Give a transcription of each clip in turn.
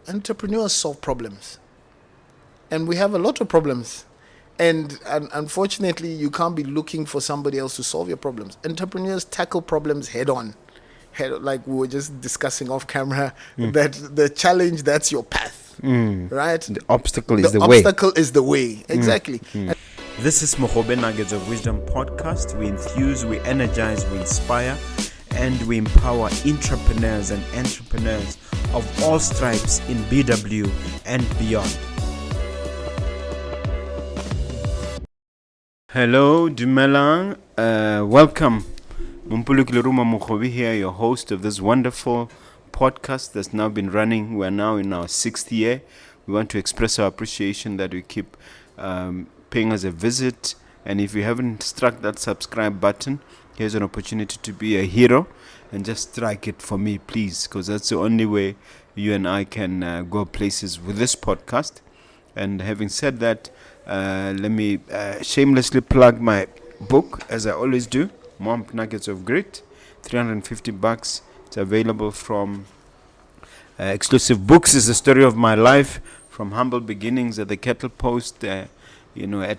entrepreneurs solve problems. And we have a lot of problems. And unfortunately, you can't be looking for somebody else to solve your problems. Entrepreneurs tackle problems head on. Like we were just discussing off camera, that the challenge, that's your path, right? The obstacle is the way. The obstacle is the way, exactly. This is Mogobe Nuggets of Wisdom podcast. We enthuse, we energize, we inspire, and we empower entrepreneurs and entrepreneurs of all stripes in BW and beyond. Hello, Dumelang. Welcome. Mompoloki Lerumo Mogobe here, your host of this wonderful podcast that's now been running. We're now in our 6th year. We want to express our appreciation that we keep paying us a visit. And if you haven't struck that subscribe button, here's an opportunity to be a hero and just strike it for me, please, because that's the only way you and I can go places with this podcast. And having said that, let me shamelessly plug my book, as I always do, Nuggets of Grit, $350. It's available from Exclusive Books. Is the story of my life from humble beginnings at the Kettle Post, at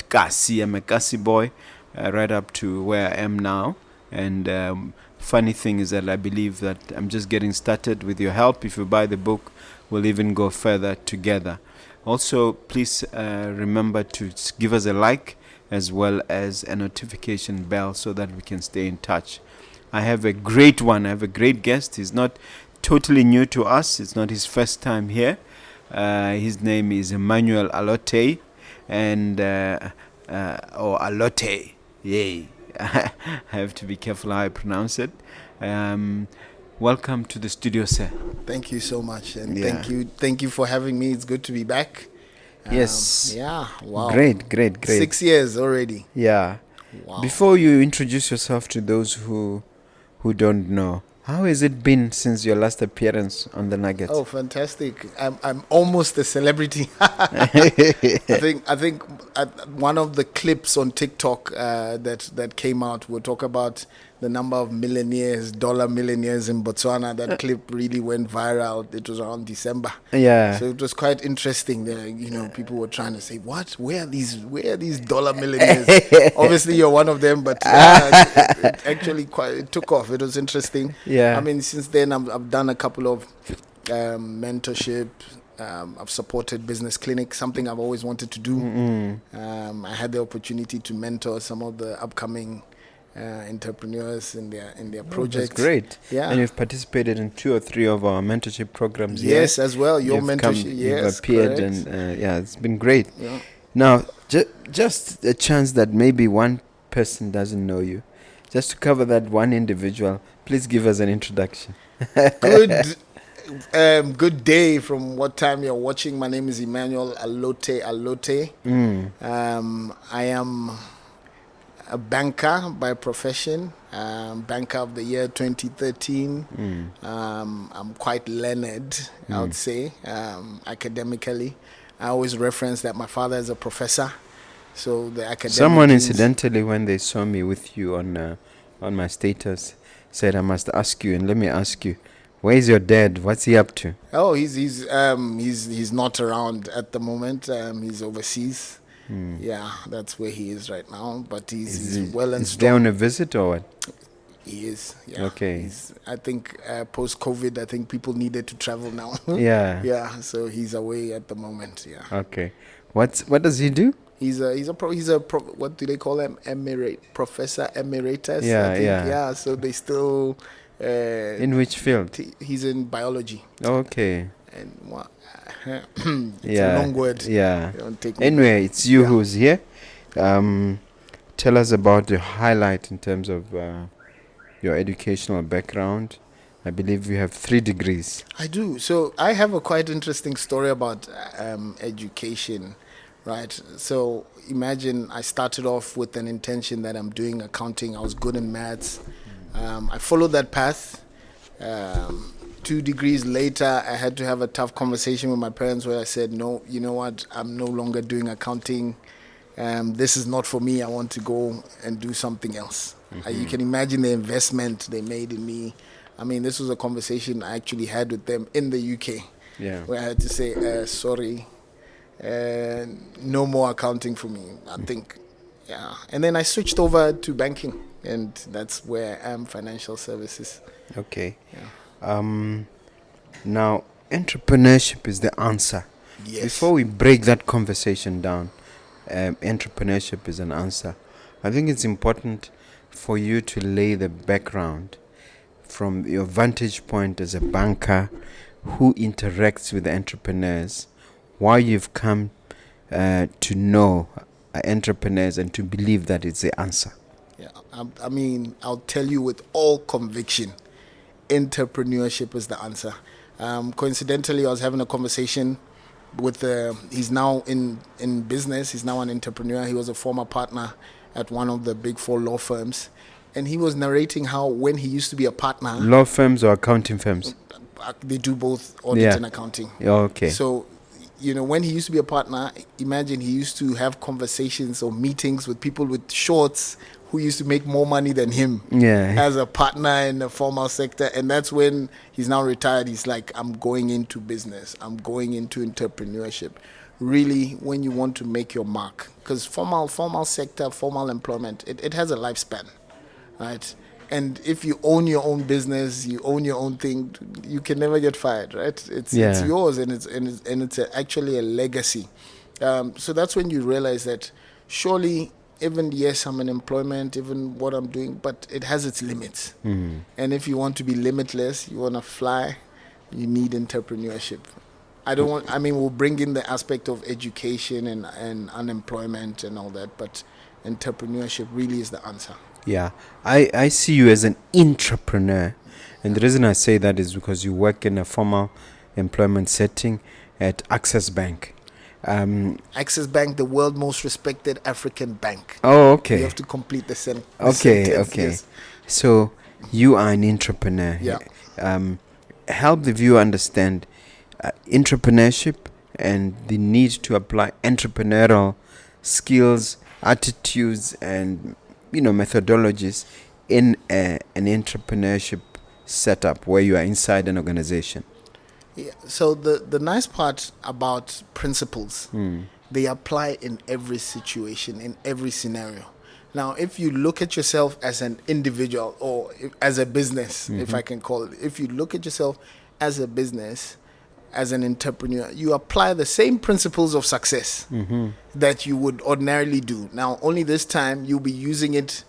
Kasi. I'm a Kasi boy, right up to where I am now. And funny thing is that I believe that I'm just getting started. With your help, if you buy the book, we'll even go further together. Also, please remember to give us a like as well as a notification bell so that we can stay in touch. I have a great one. I have a great guest. He's not totally new to us. It's not his first time here. His name is Emmanuel Allotei or Allotey. Yay. I have to be careful how I pronounce it. Welcome to the studio, sir. Thank you so much, and thank you for having me. It's good to be back. Yes. Yeah. Wow. Great. 6 years already. Yeah. Wow. Before you introduce yourself to those who don't know, how has it been since your last appearance on the Nuggets? Oh, fantastic! I'm almost a celebrity. I think one of the clips on TikTok that came out will talk about the number of dollar millionaires in Botswana. That clip really went viral. It was around December. Yeah. So it was quite interesting. People were trying to say, "What? Where are these dollar millionaires?" Obviously, you're one of them, but it actually it took off. It was interesting. Yeah. I mean, since then I've done a couple of mentorship. I've supported business clinics, something I've always wanted to do. I had the opportunity to mentor some of the upcoming entrepreneurs in their projects. That's great. Yeah. And you've participated in 2 or 3 of our mentorship programs. Yes, as well. Your mentorship. You've appeared, correct. and it's been great. Yeah. Now, just a chance that maybe one person doesn't know you. Just to cover that one individual, please give us an introduction. Good day from what time you're watching. My name is Emmanuel Allotei Allotey. I am a banker by profession, banker of the year 2013. I'm quite learned, I would say, academically. I always reference that my father is a professor, so the academic. Someone incidentally, when they saw me with you on my status, said, "I must ask you, and let me ask you, where is your dad? What's he up to?" Oh, he's not around at the moment. He's overseas. Yeah, that's where he is right now. But he's well and strong. Is there on a visit or what? He is. Yeah. Okay. I think post-COVID, I think people needed to travel now. Yeah. Yeah. So he's away at the moment. Yeah. Okay. What does he do? He's a what do they call him? Professor emeritus. Yeah. I think. Yeah. So they still. In which field? He's in biology. Okay. And it's a long word. Yeah. Anyway, it's you who's here. Tell us about the highlight in terms of your educational background. I believe you have 3 degrees. I do. So I have a quite interesting story about education, right? So imagine I started off with an intention that I'm doing accounting. I was good in maths. I followed that path. 2 degrees later, I had to have a tough conversation with my parents where I said, no, you know what, I'm no longer doing accounting. This is not for me. I want to go and do something else. You can imagine the investment they made in me. I mean, this was a conversation I actually had with them in the UK. Yeah. where I had to say, sorry, no more accounting for me. I think, yeah. And then I switched over to banking, and that's where I am, financial services. Okay. Yeah. Now, entrepreneurship is the answer. Yes. Before we break that conversation down, entrepreneurship is an answer. I think it's important for you to lay the background from your vantage point as a banker who interacts with the entrepreneurs, why you've come to know entrepreneurs and to believe that it's the answer. Yeah, I mean, I'll tell you with all conviction, entrepreneurship is the answer. Coincidentally, I was having a conversation with he's now in business. He's now an entrepreneur. He was a former partner at one of the big 4 law firms, and he was narrating how when he used to be a partner. Law firms or accounting firms? They do both, audit and accounting. Okay. So, when he used to be a partner, imagine he used to have conversations or meetings with people with shorts who used to make more money than him as a partner in the formal sector. And that's when he's now retired. He's like, I'm going into business. I'm going into entrepreneurship. Really, when you want to make your mark, because formal sector, formal employment, it has a lifespan, right? And if you own your own business, you own your own thing, you can never get fired, right? It's yours, and it's actually a legacy. So that's when you realize that surely, even yes, I'm in employment, even what I'm doing, but it has its limits. Mm. And if you want to be limitless, you want to fly, you need entrepreneurship. We'll bring in the aspect of education and unemployment and all that, but entrepreneurship really is the answer. Yeah, I see you as an intrapreneur, and the reason I say that is because you work in a formal employment setting at Access Bank. Access Bank, the world's most respected African bank. Oh, okay. You have to complete the sentence. Okay. Yes. So you are an entrepreneur. Yeah. Help the viewer understand entrepreneurship and the need to apply entrepreneurial skills, attitudes, and methodologies in an entrepreneurship setup where you are inside an organization. Yeah. So the nice part about principles, they apply in every situation, in every scenario. Now, if you look at yourself as an individual or as a business, if I can call it, if you look at yourself as a business, as an entrepreneur, you apply the same principles of success that you would ordinarily do. Now, only this time you'll be using it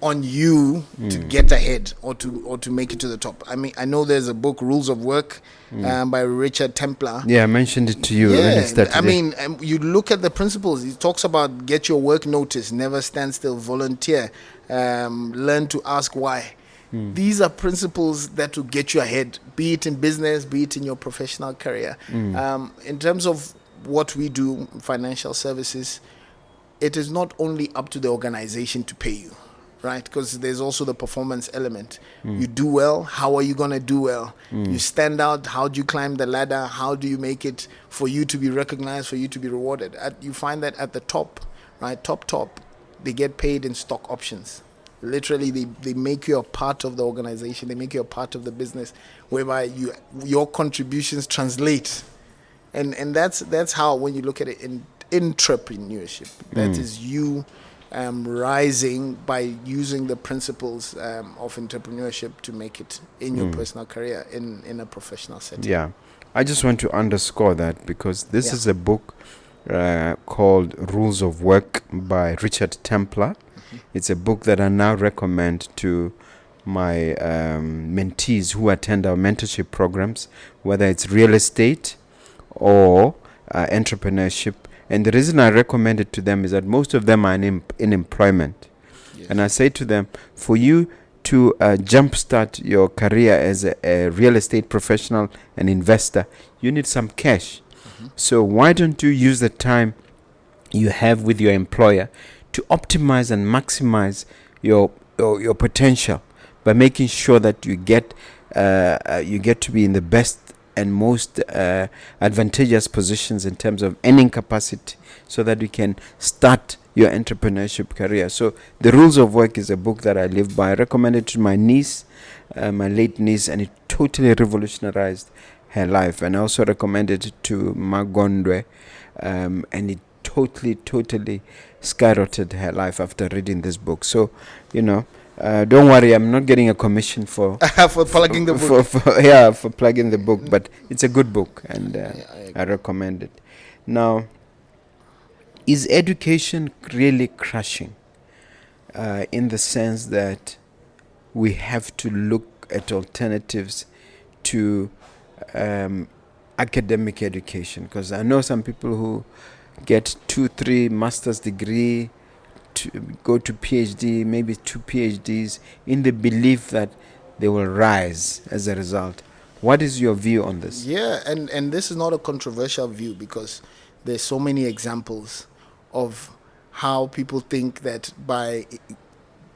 on you to get ahead or to make it to the top. I mean, I know there's a book, Rules of Work, by Richard Templar. Yeah, I mentioned it to you when it started. I mean, you look at the principles. He talks about get your work notice, never stand still, volunteer, learn to ask why. These are principles that will get you ahead, be it in business, be it in your professional career. In terms of what we do, financial services, it is not only up to the organization to pay you, right? Because there's also the performance element. You do well, how are you going to do well? You stand out, how do you climb the ladder? How do you make it for you to be recognized, for you to be rewarded? You find that at the top, right? Top, they get paid in stock options. Literally, they make you a part of the organization. They make you a part of the business, whereby your contributions translate, and that's how, when you look at it in entrepreneurship, that is you rising by using the principles of entrepreneurship to make it in your personal career, in a professional setting. Yeah, I just want to underscore that because this is a book called Rules of Work by Richard Templar. It's a book that I now recommend to my mentees who attend our mentorship programs, whether it's real estate or entrepreneurship. And the reason I recommend it to them is that most of them are in employment. Yes. And I say to them, for you to jumpstart your career as a real estate professional and investor, you need some cash. So why don't you use the time you have with your employer to optimize and maximize your potential by making sure that you get to be in the best and most advantageous positions in terms of earning capacity, so that you can start your entrepreneurship career. So The Rules of Work is a book that I live by. I recommended it to my niece, my late niece, and it totally revolutionized her life. And I also recommended it to Magondwe, and it totally skyrocketed her life after reading this book. So, don't worry, I'm not getting a commission for for plugging the book. For plugging the book, but it's a good book, and I recommend it. Now, is education really crashing in the sense that we have to look at alternatives to academic education? Because I know some people who get 2-3 master's degree, to go to PhD, maybe 2 PhDs, in the belief that they will rise as a result. What is your view on this? Yeah, and this is not a controversial view, because there's so many examples of how people think that by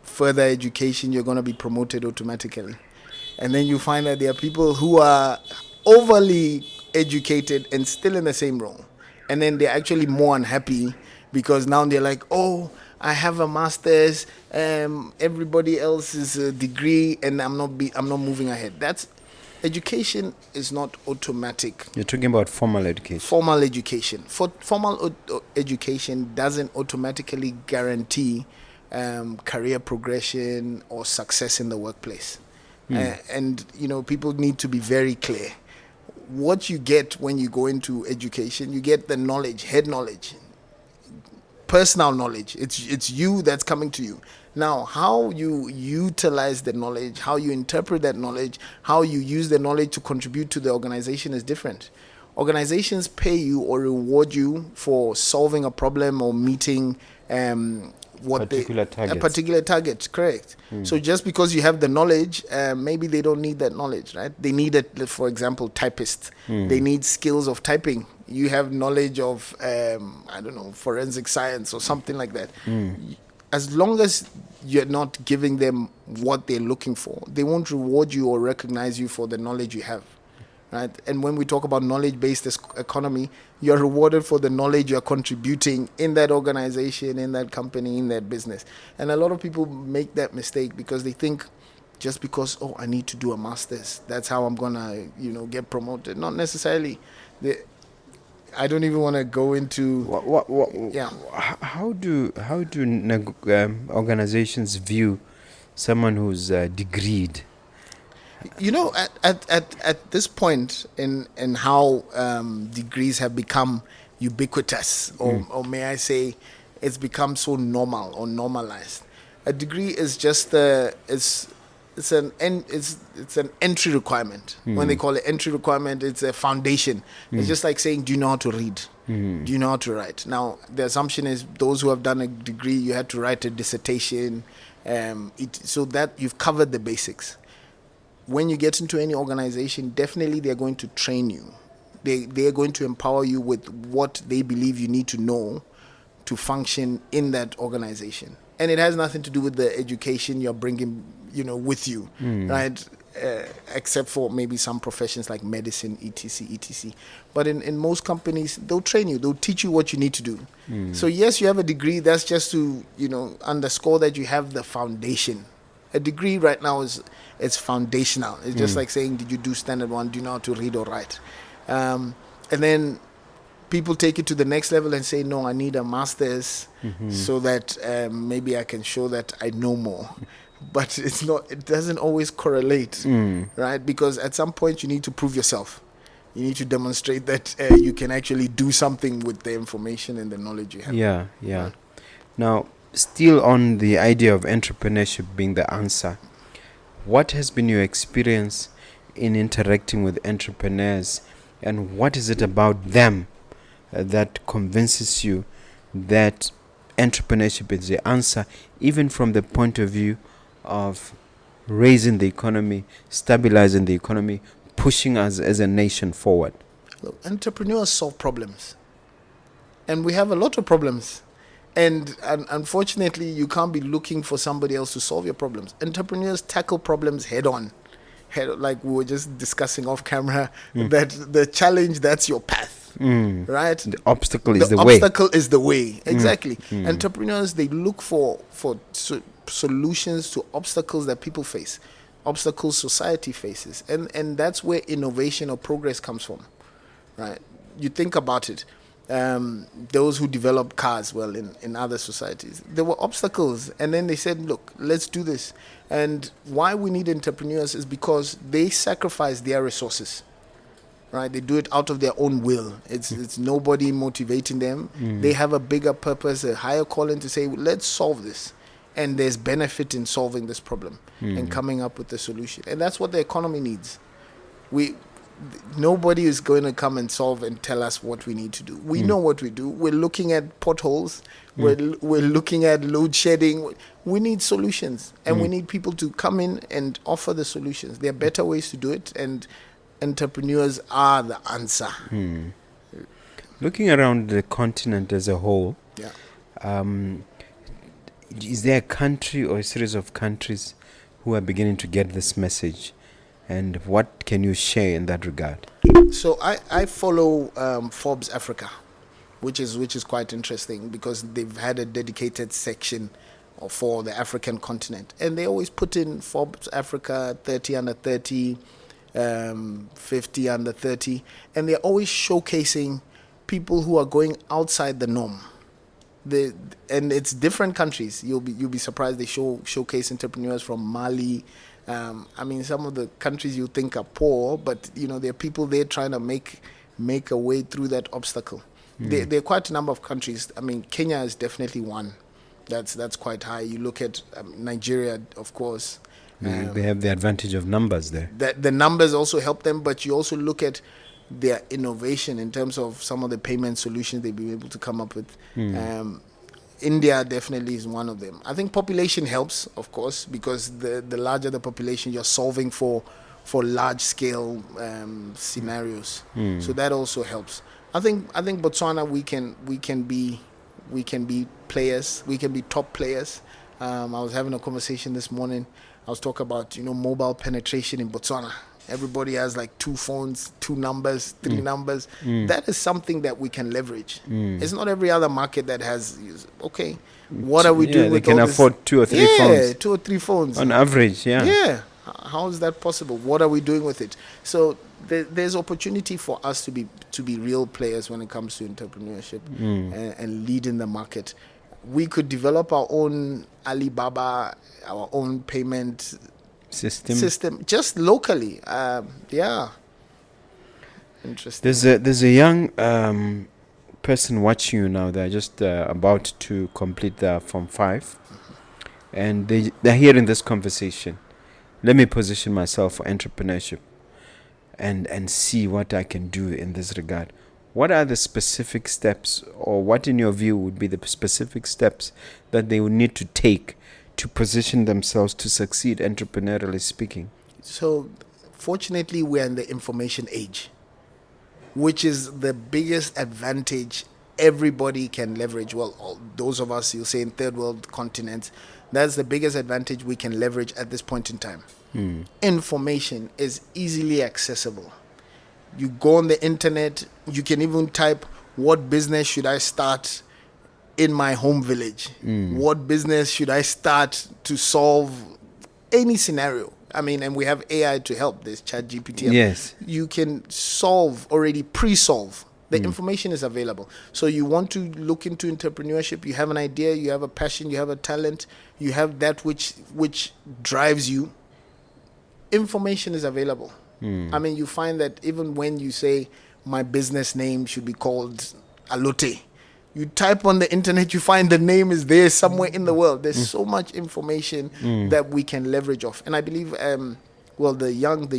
further education you're going to be promoted automatically. And then you find that there are people who are overly educated and still in the same role. And then they're actually more unhappy because now they're like, oh, I have a master's, everybody else is a degree, and I'm not moving ahead. That's education is not automatic. You're talking about formal education. Formal education. Formal education doesn't automatically guarantee career progression or success in the workplace. And people need to be very clear. What you get when you go into education, you get the knowledge, head knowledge, personal knowledge. It's you that's coming to you. Now, how you utilize the knowledge, how you interpret that knowledge, how you use the knowledge to contribute to the organization is different. Organizations pay you or reward you for solving a problem or meeting a particular target, correct. So just because you have the knowledge, maybe they don't need that knowledge, right? They need it, for example, typists. They need skills of typing. You have knowledge of, forensic science or something like that. As long as you're not giving them what they're looking for, they won't reward you or recognize you for the knowledge you have. Right? And when we talk about knowledge-based economy, you're rewarded for the knowledge you're contributing in that organization, in that company, in that business. And a lot of people make that mistake because they think just because, I need to do a master's, that's how I'm gonna, get promoted. Not necessarily. I don't even want to go into How do organizations view someone who's degreed? At this point in how degrees have become ubiquitous, or may I say, it's become so normal or normalized. A degree is just it's an entry requirement. When they call it entry requirement, it's a foundation. It's just like saying, do you know how to read? Do you know how to write? Now, the assumption is those who have done a degree, you had to write a dissertation, so that you've covered the basics. When you get into any organization, definitely they're going to train you. They are going to empower you with what they believe you need to know to function in that organization. And it has nothing to do with the education you're bringing, with you, right? Except for maybe some professions like medicine, etc. But in most companies, they'll train you. They'll teach you what you need to do. So yes, you have a degree. That's just to, underscore that you have the foundation. A degree right now it's foundational. It's just like saying, did you do standard 1? Do you know how to read or write? And then people take it to the next level and say, no, I need a master's so that maybe I can show that I know more. But it doesn't always correlate, right? Because at some point you need to prove yourself. You need to demonstrate that you can actually do something with the information and the knowledge you have. Yeah. Right? Now, still on the idea of entrepreneurship being the answer, what has been your experience in interacting with entrepreneurs, and what is it about them that convinces you that entrepreneurship is the answer, even from the point of view of raising the economy, stabilizing the economy, pushing us as a nation forward? Look, entrepreneurs solve problems. And we have a lot of problems. And unfortunately, you can't be looking for somebody else to solve your problems. Entrepreneurs tackle problems head on. Like we were just discussing off camera, that the challenge, that's your path, right? The obstacle is the way. The obstacle is the way, exactly. Entrepreneurs, they look for solutions to obstacles that people face. obstacles society faces. And that's where innovation or progress comes from, right? You think about it. Those who developed cars, well, in other societies, there were obstacles, and then they said, look, let's do this. And why we need entrepreneurs is because they sacrifice their resources, right? They do it out of their own will. It's nobody motivating them. They have a bigger purpose, a higher calling to say, let's solve this. And there's benefit in solving this problem and coming up with a solution. And that's what the economy needs. Nobody is going to come and solve and tell us what we need to do. We know what we do. We're looking at potholes. We're looking at load shedding. We need solutions, and we need people to come in and offer the solutions. There are better ways to do it, and entrepreneurs are the answer. Looking around the continent as a whole, is there a country or a series of countries who are beginning to get this message? And what can you share in that regard? So I follow Forbes Africa, which is quite interesting because they've had a dedicated section for the African continent. And they always put in Forbes Africa 30 under 30, 50 under 30. And they're always showcasing people who are going outside the norm. And it's different countries. You'll be surprised. They showcase entrepreneurs from Mali. I mean, some of the countries you think are poor, but there are people there trying to make a way through that obstacle. There are quite a number of countries. I mean, Kenya is definitely one. That's quite high. You look at Nigeria, of course. They have the advantage of numbers there. The numbers also help them, but you also look at their innovation in terms of some of the payment solutions they've been able to come up with. India definitely is one of them. I think population helps, of course, because the larger the population, you're solving for large scale scenarios. So that also helps. I think Botswana we can be players. We can be top players. I was having a conversation this morning. I was talking about mobile penetration in Botswana. Everybody has like 2 phones, 2 numbers, 3 numbers. That is something that we can leverage. It's not every other market that has. Okay, what are we doing with all this? They can afford 2 or 3 phones. 2 or 3 phones on average. Yeah. How is that possible? What are we doing with it? So there's opportunity for us to be real players when it comes to entrepreneurship and leading the market. We could develop our own Alibaba, our own payment system just locally. Interesting. There's a young person watching you now. They're just about to complete their Form 5, and they're hearing this conversation. Let me position myself for entrepreneurship and see what I can do in this regard. What are the specific steps, or what in your view would be the specific steps that they would need to take to position themselves to succeed, entrepreneurially speaking? So fortunately, we're in the information age, which is the biggest advantage everybody can leverage. Well, those of us, you'll say in third world continents, that's the biggest advantage we can leverage at this point in time. Information is easily accessible. You go on the internet, you can even type, what business should I start in my home village? What business should I start to solve any scenario? I mean, and we have AI to help. There's ChatGPT. Yes. You can solve already, pre-solve. The information is available. So you want to look into entrepreneurship, you have an idea, you have a passion, you have a talent, you have that which drives you. Information is available. I mean, you find that even when you say, my business name should be called Allotey, you type on the internet, you find the name is there somewhere in the world. There's so much information that we can leverage off. And I believe, the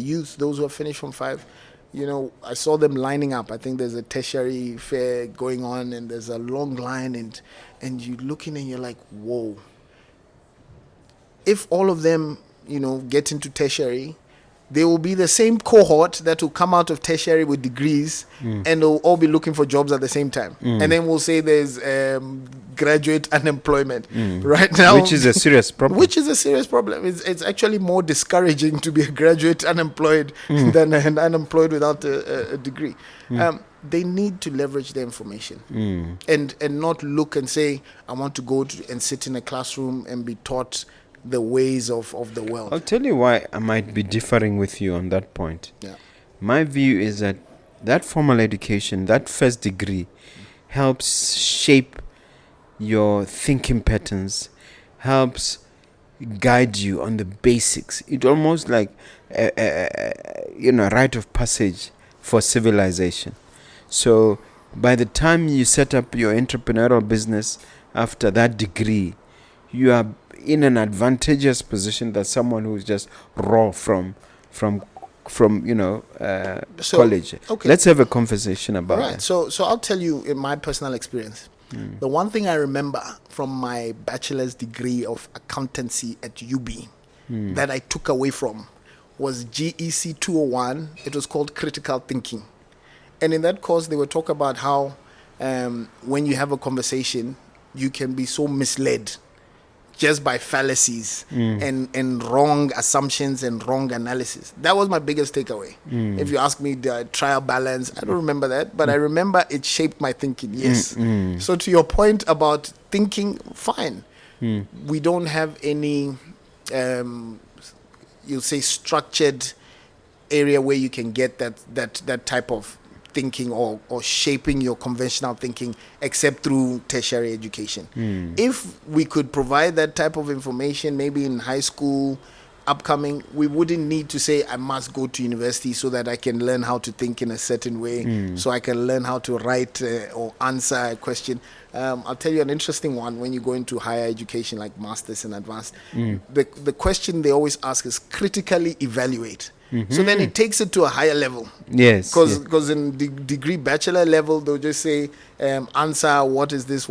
youth, those who have finished Form 5, I saw them lining up. I think there's a tertiary fair going on, and there's a long line, and you're looking and you're like, whoa. If all of them, get into tertiary, they will be the same cohort that will come out of tertiary with degrees, and they'll all be looking for jobs at the same time. And then we'll say there's graduate unemployment right now. Which is a serious problem. It's actually more discouraging to be a graduate unemployed than an unemployed without a degree. They need to leverage the information and not look and say, I want to go and sit in a classroom and be taught the ways of the world. I'll tell you why I might be differing with you on that point. Yeah. My view is that formal education, that first degree, helps shape your thinking patterns, helps guide you on the basics. It's almost like a rite of passage for civilization. So by the time you set up your entrepreneurial business after that degree, you are in an advantageous position that someone who's just raw from college. Okay. Let's have a conversation about Right. that. So I'll tell you in my personal experience. The one thing I remember from my bachelor's degree of accountancy at UB that I took away from was GEC 201. It was called critical thinking. And in that course, they would talk about how when you have a conversation, you can be so misled just by fallacies and wrong assumptions and wrong analysis. That was my biggest takeaway. If you ask me the trial balance, I don't remember that, but I remember it shaped my thinking, yes. So to your point about thinking, fine. We don't have any, you'll say, structured area where you can get that type of thinking or shaping your conventional thinking except through tertiary education. If we could provide that type of information maybe in high school upcoming, we wouldn't need to say I must go to university so that I can learn how to think in a certain way, so I can learn how to write or answer a question. I'll tell you an interesting one. When you go into higher education like masters and advanced, the question they always ask is critically evaluate. So then it takes it to a higher level. Yes. Because in degree bachelor level, they'll just say, answer, what is this,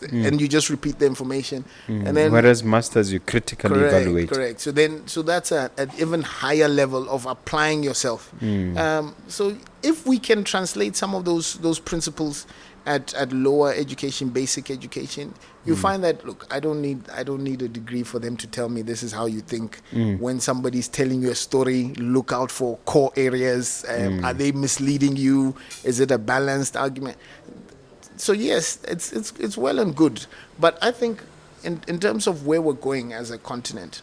and you just repeat the information. And then, whereas masters, you critically evaluate. Correct. So that's an even higher level of applying yourself. So if we can translate some of those principles at lower education, basic education, you find that, look, I don't need a degree for them to tell me this is how you think. When somebody's telling you a story, look out for core areas. Are they misleading you? Is it a balanced argument? So yes, it's well and good, but I think in terms of where we're going as a continent,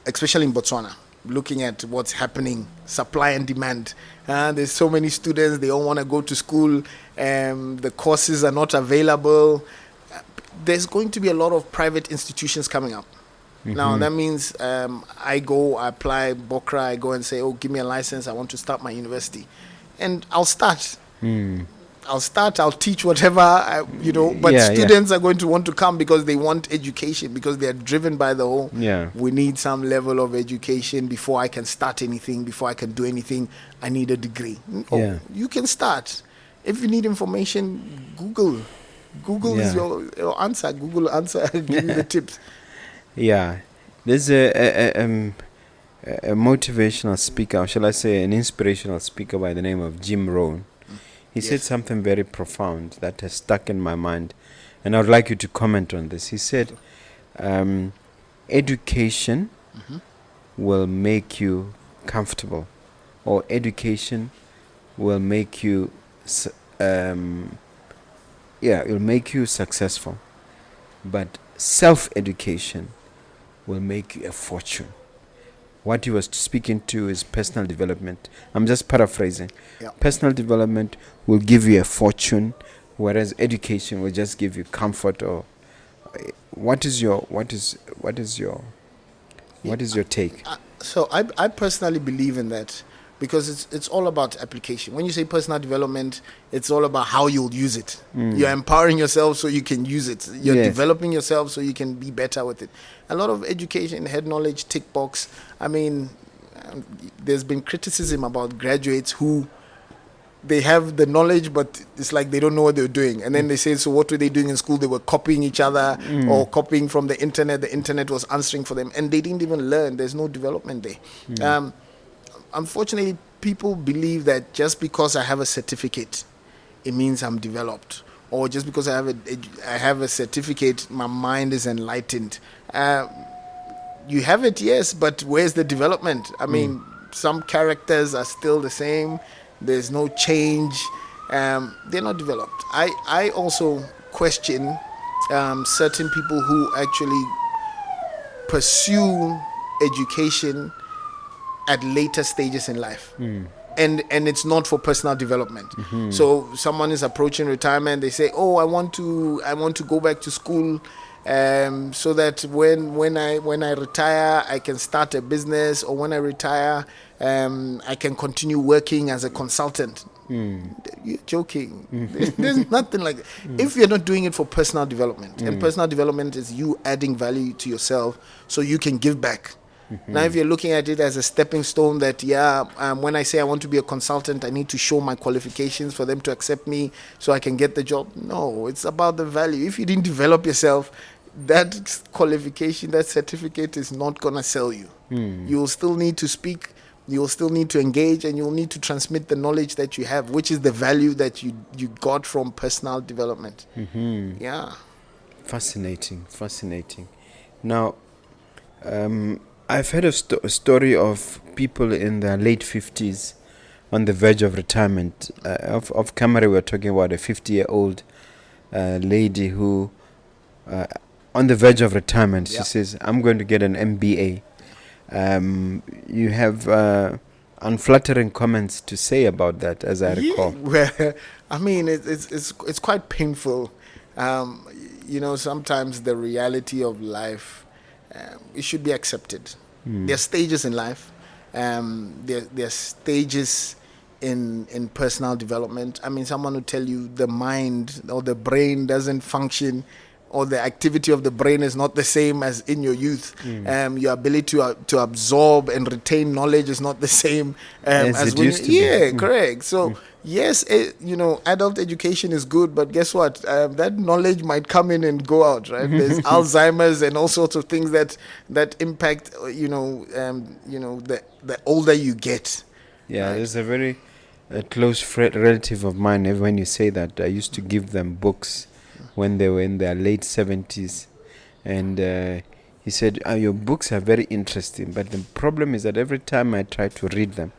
especially in Botswana, looking at what's happening, supply and demand. There's so many students, they all want to go to school, the courses are not available. There's going to be a lot of private institutions coming up. Now, that means I apply BOCRA, I go and say, oh, give me a license, I want to start my university. And I'll start. I'll teach whatever, but students are going to want to come because they want education, because they're driven by the whole, we need some level of education before I can start anything, before I can do anything, I need a degree. You can start. If you need information, Google is your answer. Google answer, give you the tips. There's a motivational speaker, or shall I say an inspirational speaker by the name of Jim Rohn. He said something very profound that has stuck in my mind, and I would like you to comment on this. He said, education will make you comfortable, or education will make you it'll make you successful, but self-education will make you a fortune. What he was speaking to is personal development. I'm just paraphrasing. Personal development will give you a fortune, whereas education will just give you comfort. Or what is your take? So I personally believe in that, because it's all about application. When you say personal development, it's all about how you'll use it. You're empowering yourself so you can use it. You're developing yourself so you can be better with it. A lot of education, head knowledge, tick box. I mean, there's been criticism about graduates who they have the knowledge, but it's like they don't know what they're doing. And then they say, so what were they doing in school? They were copying each other or copying from the internet. The internet was answering for them, and they didn't even learn. There's no development there. Unfortunately, people believe that just because I have a certificate, it means I'm developed. Or just because I have a certificate, my mind is enlightened. You have it, yes, but where's the development? I mean, some characters are still the same. There's no change. They're not developed. I also question certain people who actually pursue education at later stages in life. And it's not for personal development. So someone is approaching retirement, they say, oh, I want to go back to school, so that when I retire I can start a business, or when I retire I can continue working as a consultant. You're joking. There's nothing like that. If you're not doing it for personal development, and personal development is you adding value to yourself so you can give back. Now, if you're looking at it as a stepping stone, that when I say I want to be a consultant, I need to show my qualifications for them to accept me so I can get the job. No, it's about the value. If you didn't develop yourself, that qualification, that certificate is not going to sell you. You'll still need to speak, you'll still need to engage, and you'll need to transmit the knowledge that you have, which is the value that you got from personal development. Yeah. Fascinating. Now, I've heard a story of people in their late 50s on the verge of retirement. Of camera, we're talking about a 50-year-old lady who, on the verge of retirement, she says, I'm going to get an MBA. You have unflattering comments to say about that, as I recall. Well, I mean, it's quite painful. Sometimes the reality of life, it should be accepted. There are stages in life. There are stages in personal development. I mean, someone will tell you the mind or the brain doesn't function, or the activity of the brain is not the same as in your youth. Your ability to absorb and retain knowledge is not the same as it when used to be. Correct. So yes, adult education is good, but guess what? That knowledge might come in and go out, right? There's Alzheimer's and all sorts of things that impact the older you get. Yeah, there's a very close relative of mine. When you say that, I used to give them books when they were in their late 70s, and he said, your books are very interesting, but the problem is that every time I try to read them,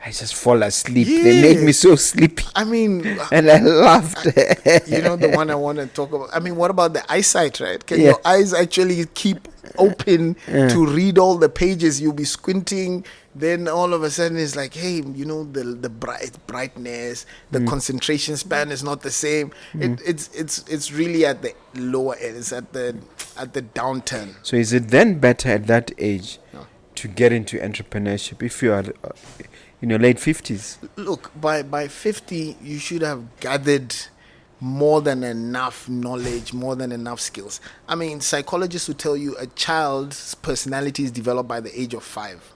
I just fall asleep. They make me so sleepy. I mean, and I laughed. The one I want to talk about. I mean, what about the eyesight, right? Can your eyes actually keep open to read all the pages? You'll be squinting. Then all of a sudden it's like, hey, the brightness, the concentration span is not the same. It's really at the lower end. It's at the downturn. So is it then better at that age to get into entrepreneurship if you are in your late 50s? Look, by 50, you should have gathered more than enough knowledge, more than enough skills. I mean, psychologists will tell you a child's personality is developed by the age of 5.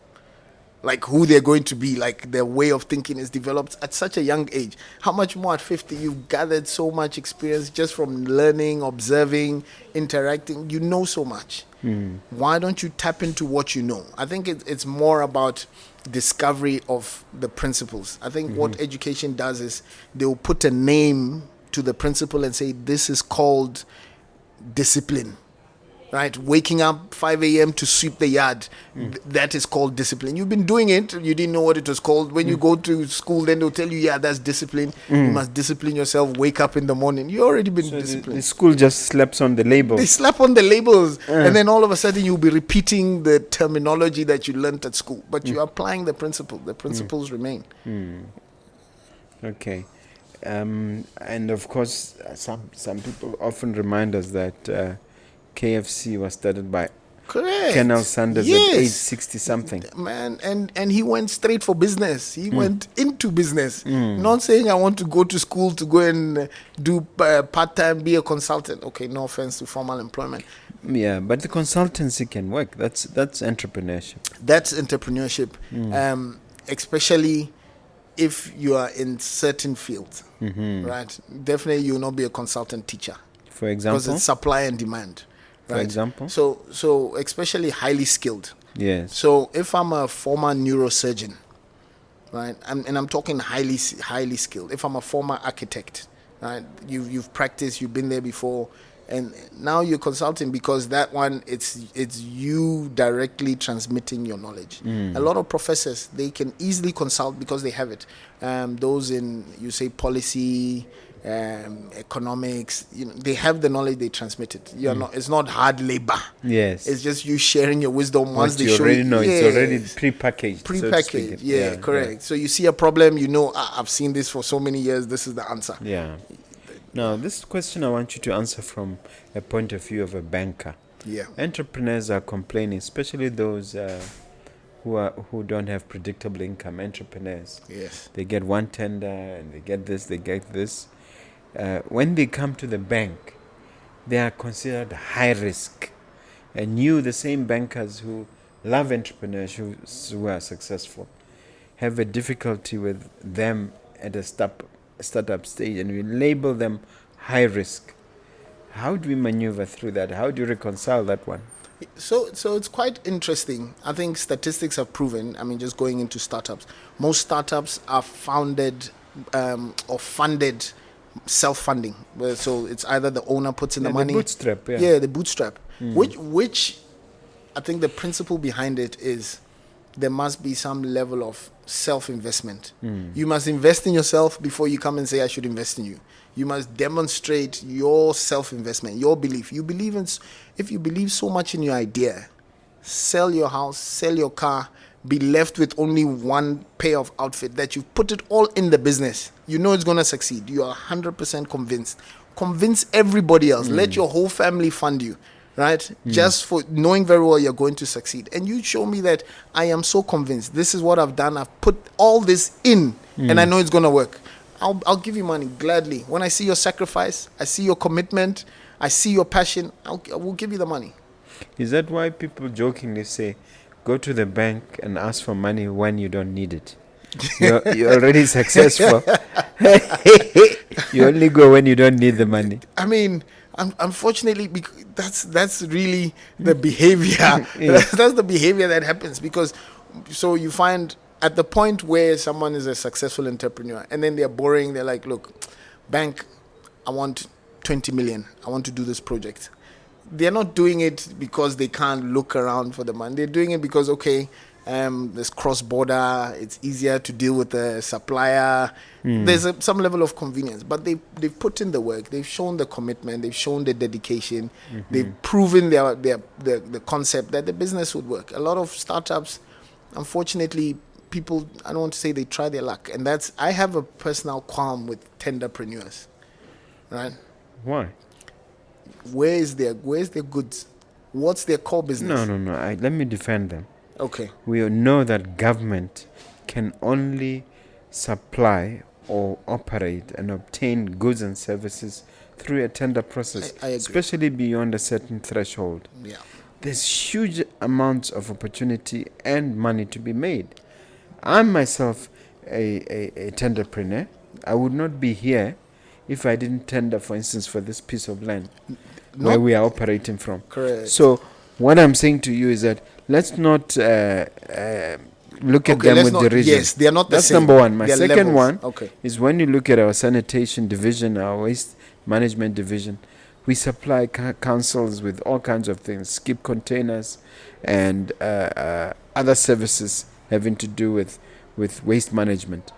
Like who they're going to be, like their way of thinking is developed at such a young age. How much more at 50? You've gathered so much experience just from learning, observing, interacting. You know so much. Why don't you tap into what you know? I think it's more about discovery of the principles. I think what education does is they will put a name to the principle and say, this is called discipline. Right, waking up 5 a.m. to sweep the yard, that is called discipline. You've been doing it, you didn't know what it was called. When you go to school, then they'll tell you, that's discipline. You must discipline yourself, wake up in the morning. You already been disciplined. The school just slaps on the labels. They slap on the labels, and then all of a sudden you'll be repeating the terminology that you learnt at school. But you're applying the principle. The principles remain. Okay. And of course, some people often remind us that KFC was started by Colonel Sanders at age 60-something. Man, and he went straight for business. He went into business. Not saying I want to go to school to go and do part-time, be a consultant. Okay, no offense to formal employment. Yeah, but the consultancy can work. That's entrepreneurship. That's entrepreneurship, especially if you are in certain fields, right? Definitely you will not be a consultant teacher. For example? Because it's supply and demand. Right? For example? So especially highly skilled. Yes. So if I'm a former neurosurgeon, right, and I'm talking highly skilled. If I'm a former architect, right, you've practiced, you've been there before, and now you're consulting because that one it's you directly transmitting your knowledge. A lot of professors, they can easily consult because they have it. Those in, you say, policy, economics. They have the knowledge, they transmit it. It's not hard labor. Yes. It's just you sharing your wisdom once What they you show already you. know, Yes. it's already pre-packaged. Pre-packaged, correct. So you see a problem, I've seen this for so many years, this is the answer. Yeah. Now, this question I want you to answer from a point of view of a banker. Yeah. Entrepreneurs are complaining, especially those who don't have predictable income. Entrepreneurs. Yes. They get one tender and they get this, they get this. When they come to the bank, they are considered high risk. And you, the same bankers who love entrepreneurs who are successful, have a difficulty with them at a startup stage, and we label them high risk. How do we maneuver through that? How do you reconcile that one? So it's quite interesting. I think statistics have proven, just going into startups, most startups are founded or funded self-funding. So it's either the owner puts in the money. Bootstrap, the bootstrap. Which I think the principle behind it is there must be some level of self-investment. You must invest in yourself before you come and say, I should invest in you. You must demonstrate your self-investment, your belief. If you believe so much in your idea, sell your house, sell your car, be left with only one pair of outfit that you've put it all in the business. You know it's going to succeed. You are 100% convinced. Convince everybody else. Let your whole family fund you. Right? Just for knowing very well you're going to succeed. And you show me that I am so convinced. This is what I've done. I've put all this in and I know it's going to work. I'll give you money gladly. When I see your sacrifice, I see your commitment, I see your passion, I will give you the money. Is that why people jokingly say, go to the bank and ask for money when you don't need it? You're already successful. You only go when you don't need the money. Unfortunately, that's really the behavior. That's the behavior that happens, because so you find at the point where someone is a successful entrepreneur and then they're boring, they're like, look, bank, I want 20 million. I want to do this project. They're not doing it because they can't look around for the money. They're doing it because, there's cross-border, it's easier to deal with the supplier. There's some level of convenience, but they've put in the work, they've shown the commitment, they've shown the dedication, they've proven the concept that the business would work. A lot of startups, unfortunately, people, I don't want to say they try their luck, and I have a personal qualm with tenderpreneurs, right? Why? Where's their goods? What's their core business? No. Let me defend them. Okay. We know that government can only supply or operate and obtain goods and services through a tender process, I agree. Especially beyond a certain threshold. Yeah. There's huge amounts of opportunity and money to be made. I'm myself a tenderpreneur. I would not be here if I didn't tender, for instance, for this piece of land where we are operating from. Correct. So what I'm saying to you is that let's not look at them with derision. Yes, they are not the That's same. number one. My They're second levels. one is when you look at our sanitation division, our waste management division, we supply councils with all kinds of things, skip containers and other services having to do with waste management.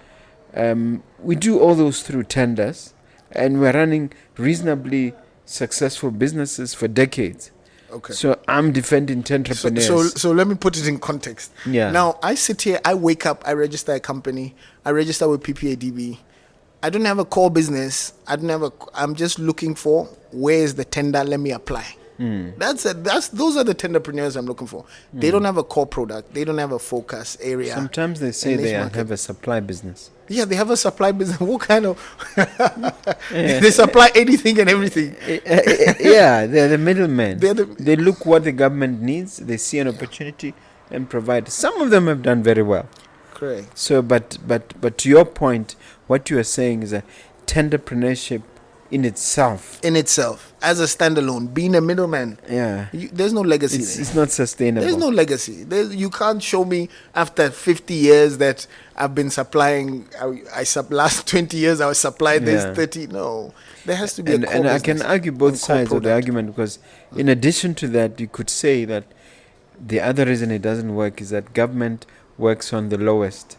We do all those through tenders, and we're running reasonably successful businesses for decades. Okay. So I'm defending entrepreneurs. So let me put it in context. Yeah. Now I sit here, I wake up, I register a company, I register with PPADB. I don't have a core business. I'm just looking for where is the tender, let me apply. Those are the tenderpreneurs I'm looking for. They don't have a core product. They don't have a focus area. Sometimes they say they have a supply business. Yeah, they have a supply business. What kind of? They supply anything and everything. Yeah, they're the middlemen. They look what the government needs. They see an opportunity and provide. Some of them have done very well. Correct. So, but to your point, what you are saying is that tenderpreneurship in itself, as a standalone, being a middleman, there's no legacy. It's not sustainable. There's no legacy. You can't show me after 50 years that I've been supplying. Last 20 years I was supplying this 30. No, there has to be a core and I business can argue both sides of the product. argument, because in addition to that, you could say that the other reason it doesn't work is that government works on the lowest.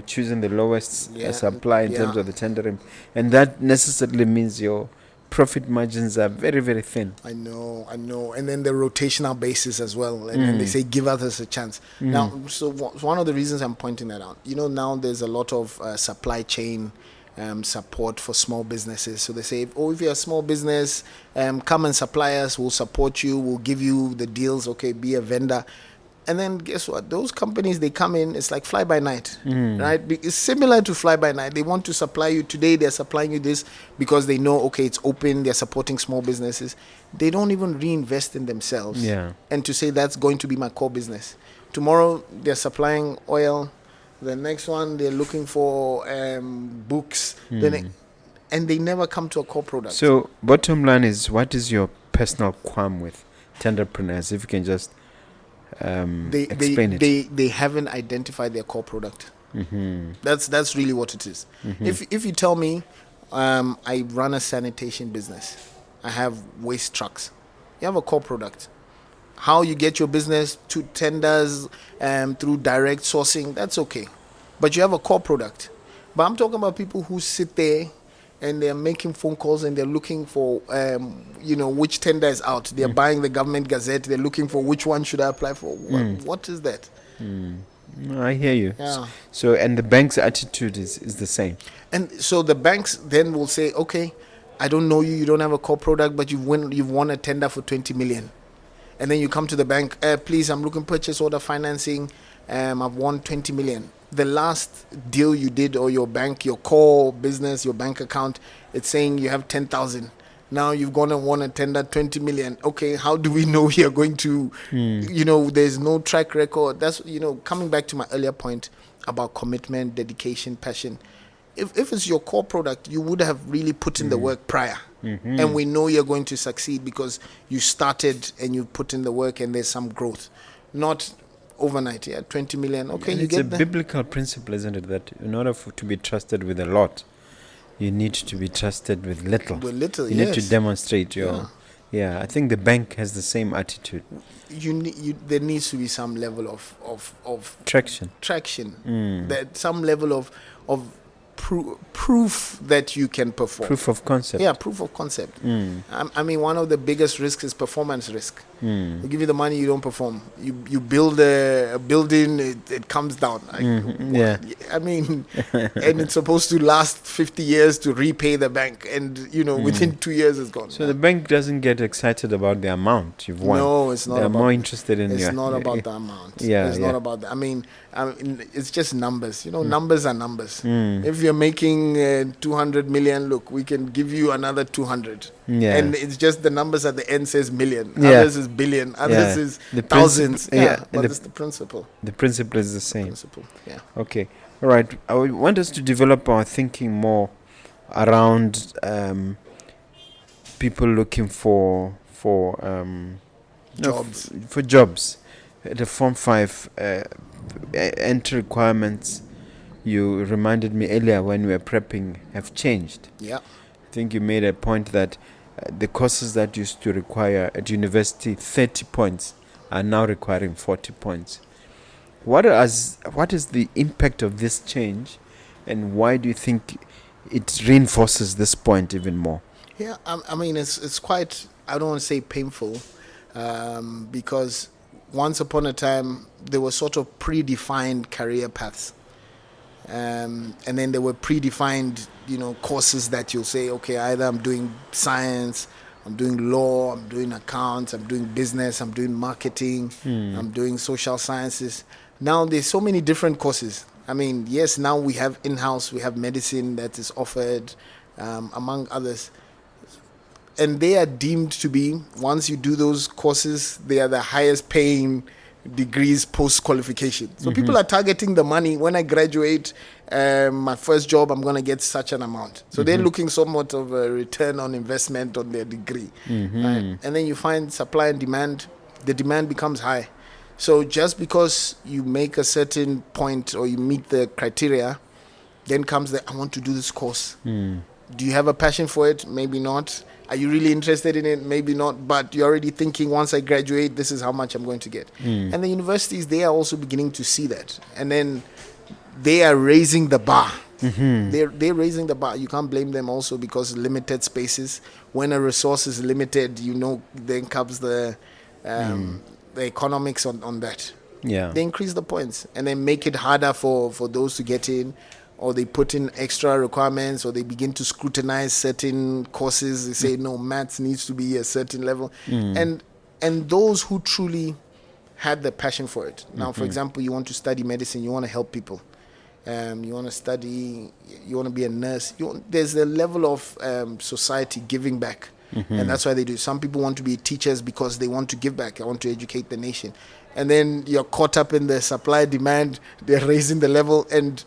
choosing the lowest Yeah, supply in terms yeah. of the tendering, and that necessarily means your profit margins are very, very thin. I know. And then the rotational basis as well. And then they say, give us a chance. Now, so one of the reasons I'm pointing that out, now there's a lot of supply chain support for small businesses. So they say, if you're a small business, come and supply us, we'll support you, we'll give you the deals, okay, be a vendor. And then guess what? Those companies, they come in, it's like fly by night, right? It's similar to fly by night. They want to supply you today, they're supplying you this because they know, okay, it's open, they're supporting small businesses. They don't even reinvest in themselves. Yeah. And to say that's going to be my core business. Tomorrow, they're supplying oil. The next one, they're looking for books. And they never come to a core product. So, bottom line is, what is your personal qualm with tenderpreneurs? If you can just explain it. They haven't identified their core product. That's really what it is. If you tell me I run a sanitation business, I have waste trucks, you have a core product. How you get your business to tenders through direct sourcing, that's okay, but you have a core product. But I'm talking about people who sit there and they're making phone calls and they're looking for, which tender is out. They're buying the government gazette. They're looking for which one should I apply for. What is that? I hear you. Yeah. So, and the bank's attitude is the same. And so the banks then will say, okay, I don't know you. You don't have a core product, but you've won a tender for 20 million. And then you come to the bank, please, I'm looking purchase order financing. I've won 20 million. The last deal you did, or your bank, your core business, your bank account, it's saying you have 10,000. Now you've gone and won a tender 20 million. Okay, how do we know you're going to, there's no track record. That's, coming back to my earlier point about commitment, dedication, passion. If it's your core product, you would have really put in the work prior. And we know you're going to succeed because you started and you put in the work and there's some growth. Not overnight, 20 million. Okay, and you it's get a that. biblical principle, isn't it, that in order to be trusted with a lot, you need to be trusted with little. You need to demonstrate your. Yeah, I think the bank has the same attitude. There needs to be some level of traction. That some level of proof that you can perform. Proof of concept. Yeah, proof of concept. I mean, one of the biggest risks is performance risk. They give you the money, you don't perform. You build a building, it comes down. I mean, and it's supposed to last 50 years to repay the bank, and within 2 years it's gone. So the bank doesn't get excited about the amount you've won. No, it's not. They're more interested in it's not about the amount. It's not about that. I mean, it's just numbers. Numbers are numbers. If you're making 200 million, look, we can give you another 200. And it's just the numbers at the end says million. Others is billion. Others is thousands. But it's the principle. The principle is the same. Principle. Yeah. Okay. All right. I want us to develop our thinking more around people looking for jobs. For jobs. The Form 5 entry requirements, you reminded me earlier when we were prepping, have changed. Yeah. I think you made a point that the courses that used to require at university 30 points are now requiring 40 points. What is the impact of this change, and why do you think it reinforces this point even more? Yeah, I mean, it's quite, I don't want to say painful, because once upon a time, there were sort of predefined career paths. And then there were predefined, courses that you'll say, okay, either I'm doing science, I'm doing law, I'm doing accounts, I'm doing business, I'm doing marketing, I'm doing social sciences. Now there's so many different courses. I mean, yes, now we have in-house, we have medicine that is offered, among others. And they are deemed to be, once you do those courses, they are the highest paying degrees post-qualification. So people are targeting the money. When I graduate, my first job, I'm going to get such an amount. So they're looking somewhat of a return on investment on their degree. Right? And then you find supply and demand. The demand becomes high. So just because you make a certain point or you meet the criteria, then comes the, I want to do this course. Do you have a passion for it? Maybe not. Are you really interested in it? Maybe not. But you're already thinking, once I graduate, this is how much I'm going to get. And the universities, they are also beginning to see that. And then they are raising the bar. They're raising the bar. You can't blame them also because limited spaces. When a resource is limited, then comes the economics on that. Yeah. They increase the points and then make it harder for those to get in, or they put in extra requirements, or they begin to scrutinize certain courses. They say no, maths needs to be a certain level, and those who truly had the passion for it. Now, for example, you want to study medicine, you want to help people. You want to study, you want to be a nurse. There's a level of society giving back, and that's why they do. Some people want to be teachers because they want to give back. I want to educate the nation, and then you're caught up in the supply demand. They're raising the level, and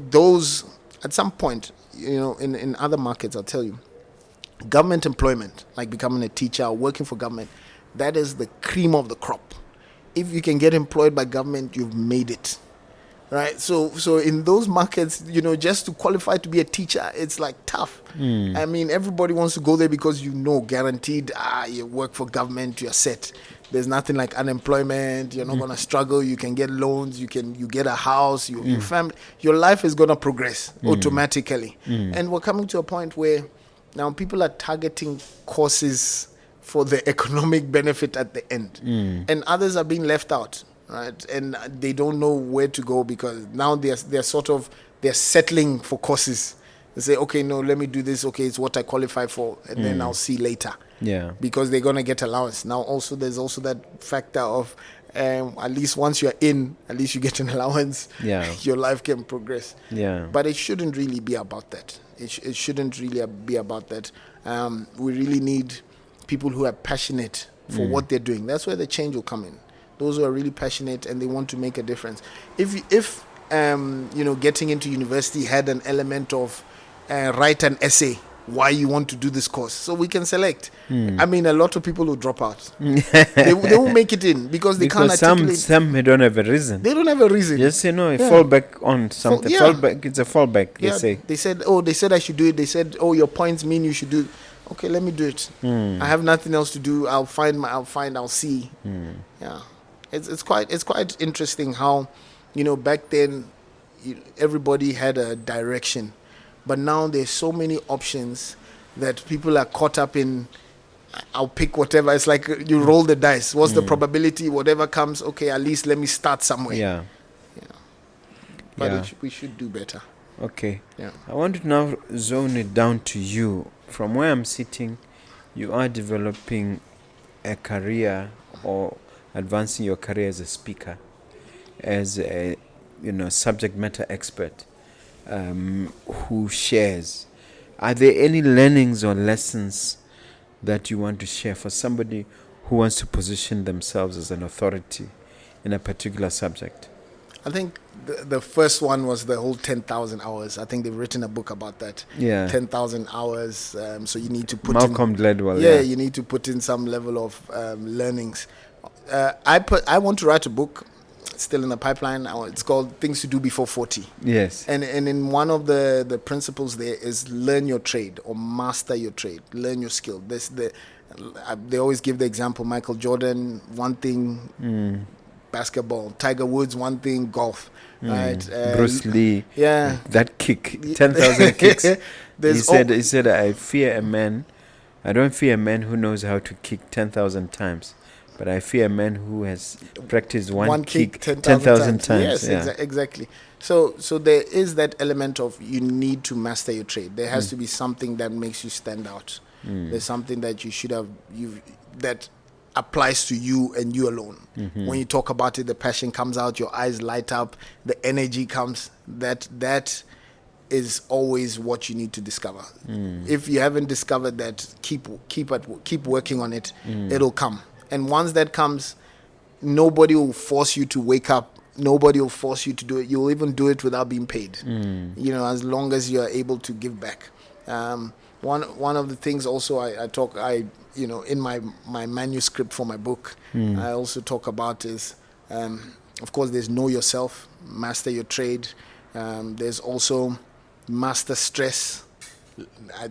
those at some point, in other markets, I'll tell you, government employment, like becoming a teacher or working for government, that is the cream of the crop. If you can get employed by government, you've made it. Right, so in those markets, just to qualify to be a teacher, it's like tough. I mean, everybody wants to go there because guaranteed. You work for government, you're set. There's nothing like unemployment. You're not gonna struggle. You can get loans. You get a house. Your family, your life is gonna progress automatically. And we're coming to a point where now people are targeting courses for the economic benefit at the end, and others are being left out. Right, and they don't know where to go because now they're settling for courses. They say, okay, no, let me do this. Okay, it's what I qualify for, and then I'll see later. Yeah, because they're gonna get allowance. Now, also there's also that factor of at least once you're in, at least you get an allowance. Yeah, your life can progress. Yeah, but it shouldn't really be about that. It shouldn't really be about that. We really need people who are passionate for what they're doing. That's where the change will come in. Those who are really passionate and they want to make a difference. If getting into university had an element of write an essay why you want to do this course, so we can select. I mean, a lot of people will drop out. they won't make it in because they can't articulate. Some don't have a reason. They don't have a reason. Just fall back on something. Fallback. It's a fallback. Yeah, they said I should do it. They said, your points mean you should do it. Okay, let me do it. I have nothing else to do. I'll see. Yeah. It's quite interesting how, back then, everybody had a direction, but now there's so many options that people are caught up in. I'll pick whatever. It's like you roll the dice. What's the probability? Whatever comes, okay. At least let me start somewhere. Yeah. But we should do better. Okay. Yeah. I want to now zone it down to you. From where I'm sitting, you are developing a career or advancing your career as a speaker, as a subject matter expert who shares. Are there any learnings or lessons that you want to share for somebody who wants to position themselves as an authority in a particular subject? I think the first one was the whole 10,000 hours. I think they've written a book about that. Yeah. 10,000 hours. So you need to put Malcolm Gladwell. Yeah, you need to put in some level of learnings. I want to write a book. It's still in the pipeline. It's called Things to Do Before 40. Yes. And in one of the principles there is learn your trade or master your trade. Learn your skill. They always give the example, Michael Jordan, one thing, basketball. Tiger Woods, one thing, golf. Right? Bruce Lee. Yeah. That kick, 10,000 kicks. He said, I don't fear a man who knows how to kick 10,000 times. But I fear a man who has practiced one kick 10,000 times. Yes, exactly. So there is that element of you need to master your trade. There has to be something that makes you stand out. There's something that you should have that applies to you and you alone. When you talk about it, the passion comes out, your eyes light up, the energy comes. That is always what you need to discover. If you haven't discovered that, keep working on it. It'll come. And once that comes, nobody will force you to wake up. Nobody will force you to do it. You'll even do it without being paid. As long as you are able to give back. One of the things also in my manuscript for my book, I also talk about is, of course, there's know yourself, master your trade. There's also master stress.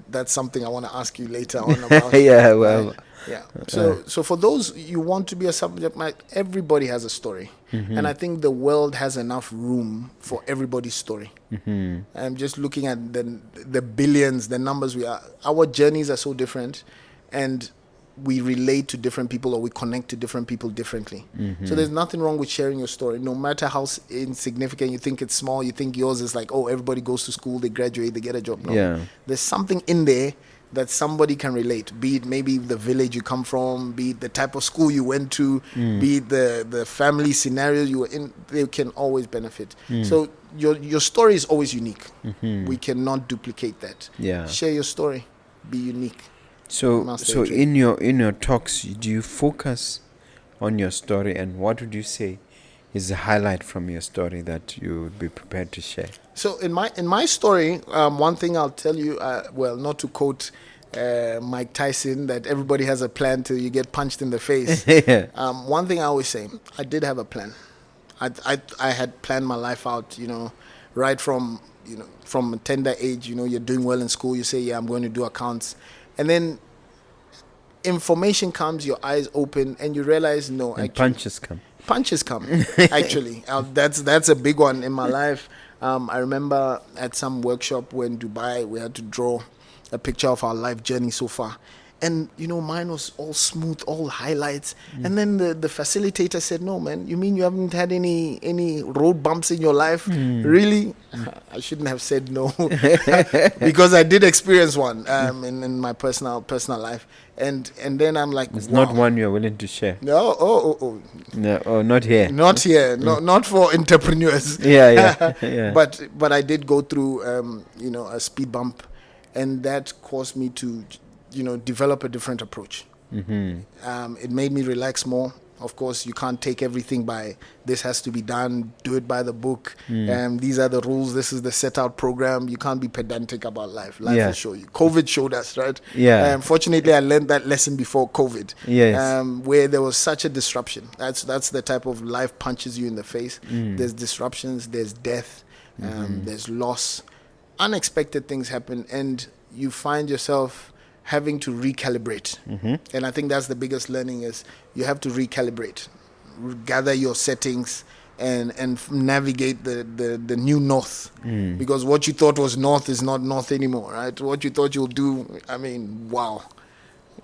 That's something I want to ask you later on about. Yeah. So for those you want to be a subject matter, everybody has a story, and I think the world has enough room for everybody's story. I'm just looking at the billions, the numbers we are. Our journeys are so different, and we relate to different people, or we connect to different people differently. So there's nothing wrong with sharing your story, no matter how insignificant you think it's small. You think yours is like, oh, everybody goes to school, they graduate, they get a job. No, there's something in there that somebody can relate, be it maybe the village you come from, be it the type of school you went to, be it the family scenario you were in. They can always benefit. So your story is always unique. We cannot duplicate that. Share your story, be unique. So in your talks, do you focus on your story, and what would you say is the highlight from your story that you would be prepared to share? So in my story, one thing I'll tell you, well, not to quote Mike Tyson, that everybody has a plan till you get punched in the face. One thing I always say, I did have a plan. I had planned my life out, right from a tender age. You're doing well in school, you say, yeah, I'm going to do accounts. And then information comes, your eyes open, and you realize, no, and actually, punches come. Actually, that's a big one in my life. I remember at some workshop in Dubai, we had to draw a picture of our life journey so far. And, mine was all smooth, all highlights. And then the facilitator said, no, man, you mean you haven't had any road bumps in your life? Really? I shouldn't have said no because I did experience one in my personal life. And then I'm like, it's wow. Not one you're willing to share. No, No, not here. Not here. No, not for entrepreneurs. Yeah. But I did go through, a speed bump, and that caused me to develop a different approach. It made me relax more. Of course, you can't take everything by this has to be done, do it by the book. These are the rules. This is the set out program. You can't be pedantic about life. Life will show you. COVID showed us, right? Fortunately, I learned that lesson before COVID. Where there was such a disruption. That's the type of life punches you in the face. There's disruptions. There's death. There's loss. Unexpected things happen, and you find yourself having to recalibrate. And I think that's the biggest learning, is you have to recalibrate, gather your settings, and navigate the new north. Because what you thought was north is not north anymore, right? What you thought you'll do, wow.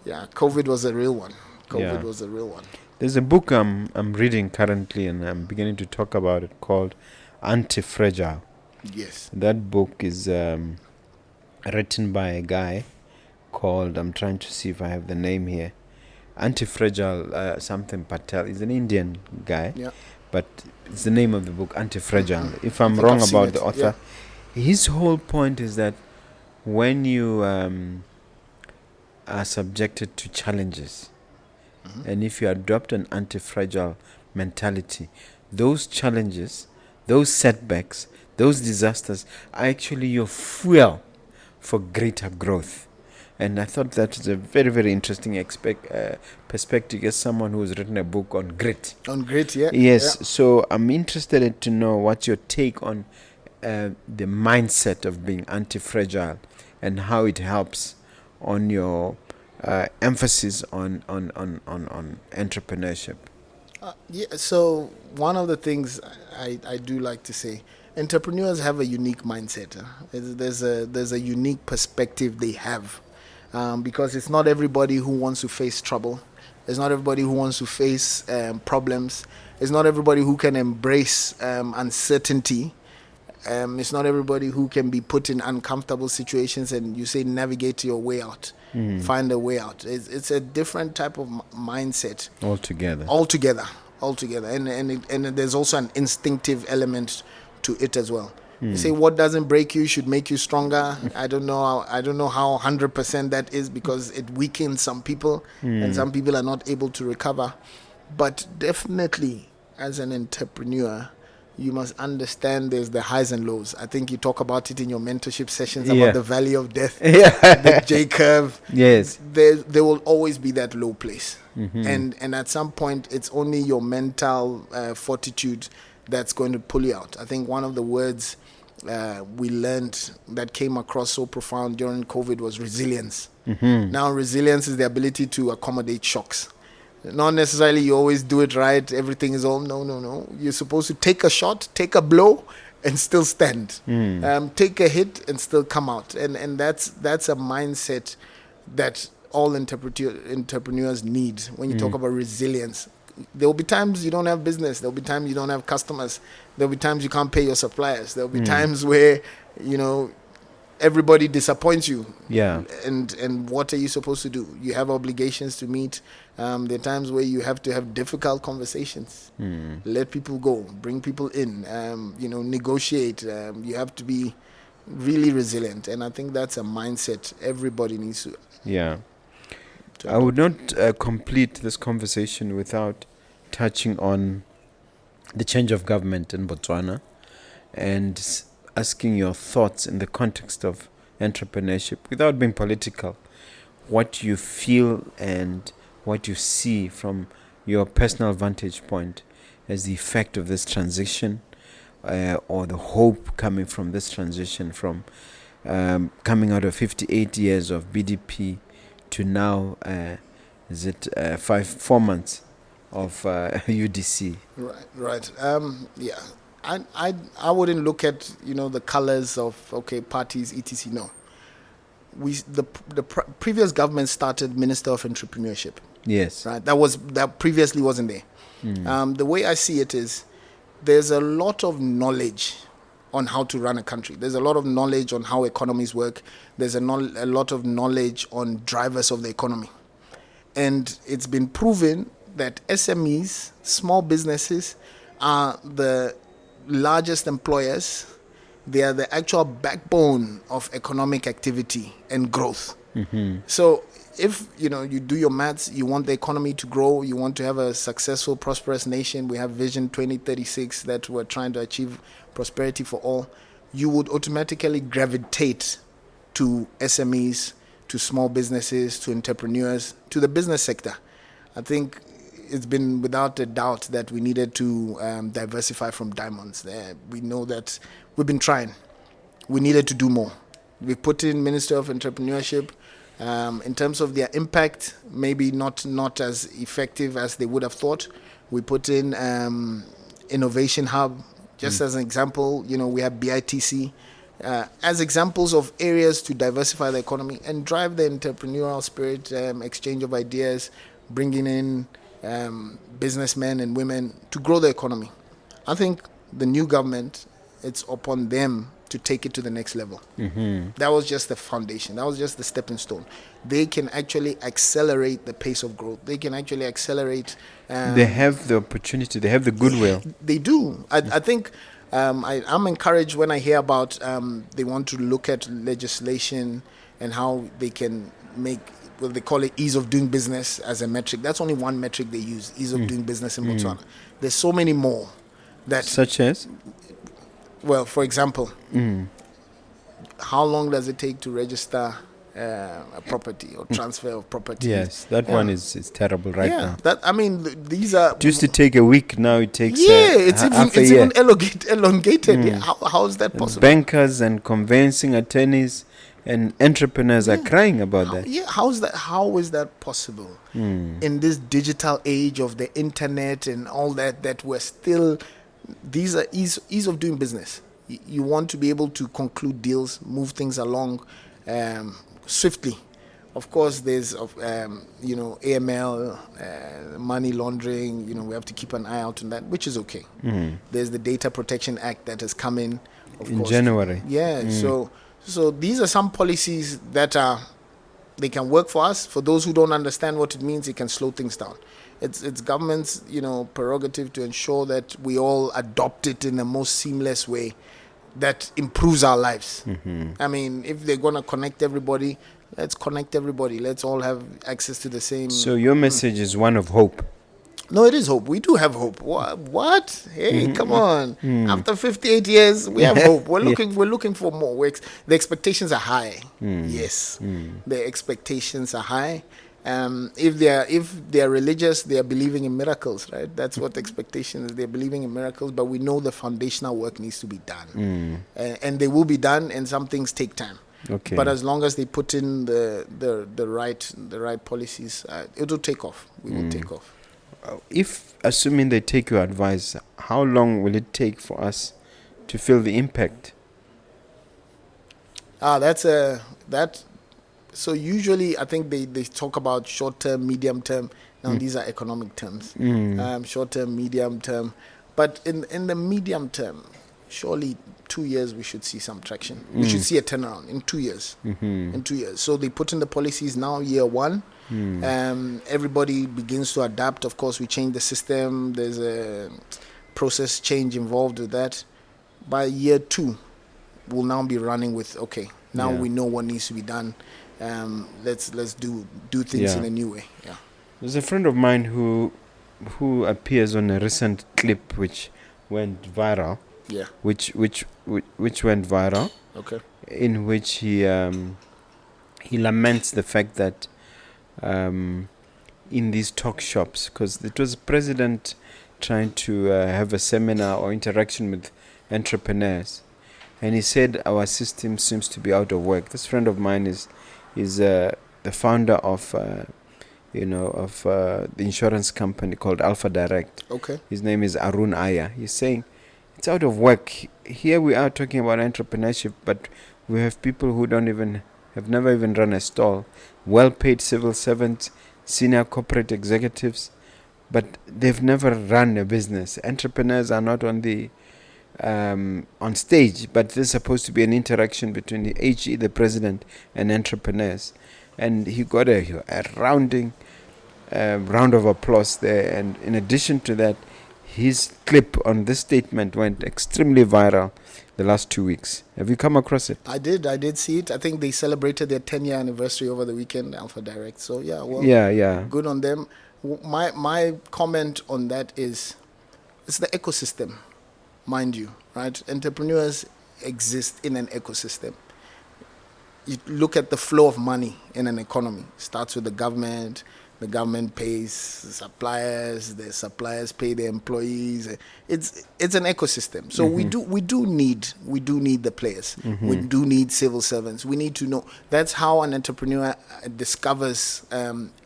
Yeah, COVID was a real one. Was a real one. There's a book I'm reading currently, and I'm beginning to talk about it, called Antifragile. Yes. That book is written by a guy called, I'm trying to see if I have the name here, Antifragile something Patel. He's an Indian guy, but it's the name of the book, Antifragile. If I'm wrong about the author, his whole point is that when you are subjected to challenges, and if you adopt an antifragile mentality, those challenges, those setbacks, those disasters are actually your fuel for greater growth. And I thought that was a very, very interesting perspective as someone who has written a book on grit. On grit, yeah. Yes, so I'm interested to know what's your take on the mindset of being anti-fragile and how it helps on your emphasis on entrepreneurship. So one of the things I do like to say, entrepreneurs have a unique mindset. There's a unique perspective they have. Because it's not everybody who wants to face trouble. It's not everybody who wants to face problems. It's not everybody who can embrace uncertainty. It's not everybody who can be put in uncomfortable situations and you say navigate your way out, find a way out. It's a different type of mindset. Altogether. And there's also an instinctive element to it as well. You say what doesn't break you should make you stronger. I don't know how 100% that is, because it weakens some people and some people are not able to recover. But definitely as an entrepreneur, you must understand there's the highs and lows. I think you talk about it in your mentorship sessions about the valley of death, the J curve. Yes. There will always be that low place. And at some point it's only your mental fortitude that's going to pull you out. I think one of the words we learned that came across so profound during COVID was resilience. Now, resilience is the ability to accommodate shocks. Not necessarily you always do it right, everything is all, no. You're supposed to take a shot, take a blow, and still stand. Take a hit and still come out. And that's a mindset that all entrepreneurs need when you talk about resilience. There will be times you don't have business. There will be times you don't have customers. There will be times you can't pay your suppliers. There will be times where, everybody disappoints you. Yeah. And what are you supposed to do? You have obligations to meet. There are times where you have to have difficult conversations. Let people go. Bring people in. Negotiate. You have to be really resilient. And I think that's a mindset everybody needs to. Yeah. I would not complete this conversation without touching on the change of government in Botswana and asking your thoughts in the context of entrepreneurship without being political. What you feel and what you see from your personal vantage point as the effect of this transition or the hope coming from this transition from coming out of 58 years of BDP to now, is it 4 months of UDC? Right. Yeah. I wouldn't look at the colors of parties etc. No. The previous government started Minister of Entrepreneurship. Yes. Right. That previously wasn't there. The way I see it is there's a lot of knowledge on how to run a country. There's a lot of knowledge on how economies work. There's a lot of knowledge on drivers of the economy. And it's been proven that SMEs, small businesses, are the largest employers. They are the actual backbone of economic activity and growth. So if you do your maths, you want the economy to grow, you want to have a successful, prosperous nation. We have Vision 2036 that we're trying to achieve prosperity for all. You would automatically gravitate to SMEs, to small businesses, to entrepreneurs, to the business sector. I think it's been without a doubt that we needed to diversify from diamonds. We know that we've been trying. We needed to do more. We put in Minister of Entrepreneurship. In terms of their impact, maybe not as effective as they would have thought. We put in Innovation Hub. Just as an example, we have BITC as examples of areas to diversify the economy and drive the entrepreneurial spirit, exchange of ideas, bringing in businessmen and women to grow the economy. I think the new government, it's upon them to take it to the next level. That was just the foundation. That was just the stepping stone. They can actually accelerate the pace of growth. They can actually accelerate. They have the opportunity. They have the goodwill. They do. I think I'm encouraged when I hear about they want to look at legislation and how they can make, they call it ease of doing business as a metric. That's only one metric they use, ease of doing business in Botswana. There's so many more. Such as? Well, for example, how long does it take to register a property or transfer of property? Yes, that one is terrible now. These are... It used to take a week, now it takes it's even elongated. Mm. How is that possible? Bankers and conveyancing attorneys and entrepreneurs are crying about that. How is that possible? In this digital age of the internet and all that we're still... These are ease of doing business. You want to be able to conclude deals, move things along swiftly. Of course, there's AML, money laundering. We have to keep an eye out on that, which is okay. There's the Data Protection Act that has come in, of course. January. Yeah. So these are some policies that they can work for us. For those who don't understand what it means, it can slow things down. It's government's prerogative to ensure that we all adopt it in the most seamless way that improves our lives. If they're going to connect everybody, let's connect everybody. Let's all have access to the same... So your message is one of hope. No, it is hope. We do have hope. What? Hey, come on. After 58 years, we have hope. We're looking for more. The expectations are high. Yes. The expectations are high. If they're religious, they are believing in miracles, right? That's what the expectation is. They're believing in miracles, but we know the foundational work needs to be done, and they will be done. And some things take time. Okay. But as long as they put in the right policies, it will take off. We will take off. If, assuming they take your advice, how long will it take for us to feel the impact? So usually I think they talk about short term, medium term. Now these are economic terms. Short term, medium term. But in the medium term, surely 2 years we should see some traction. We should see a turnaround in 2 years. In 2 years. So they put in the policies now, year one. Everybody begins to adapt. Of course, we change the system. There's a process change involved with that. By year 2, we'll now be running with, okay, now we know what needs to be done. Let's do things in a new way. Yeah. There's a friend of mine who appears on a recent clip which went viral. Yeah. Which went viral. Okay. In which he laments the fact that in these talk shops, because it was the president trying to have a seminar or interaction with entrepreneurs, and he said our system seems to be out of work. This friend of mine is the founder of the insurance company called Alpha Direct. Okay. His name is Arun Aya. He's saying it's out of work. Here we are talking about entrepreneurship, but we have people who have never even run a stall, well-paid civil servants, senior corporate executives, but they've never run a business. Entrepreneurs are not on the on stage, but there's supposed to be an interaction between the president, and entrepreneurs. And he got a round of applause there. And in addition to that, his clip on this statement went extremely viral the last 2 weeks. Have you come across it? I did see it. I think they celebrated their 10-year anniversary over the weekend, Alpha Direct. So good on them. My comment on that is, it's the ecosystem, mind you, right? Entrepreneurs exist in an ecosystem. You look at the flow of money in an economy. It starts with the government pays suppliers, the suppliers pay their employees. It's an ecosystem. So we do need the players. We do need civil servants. We need to know. That's how an entrepreneur discovers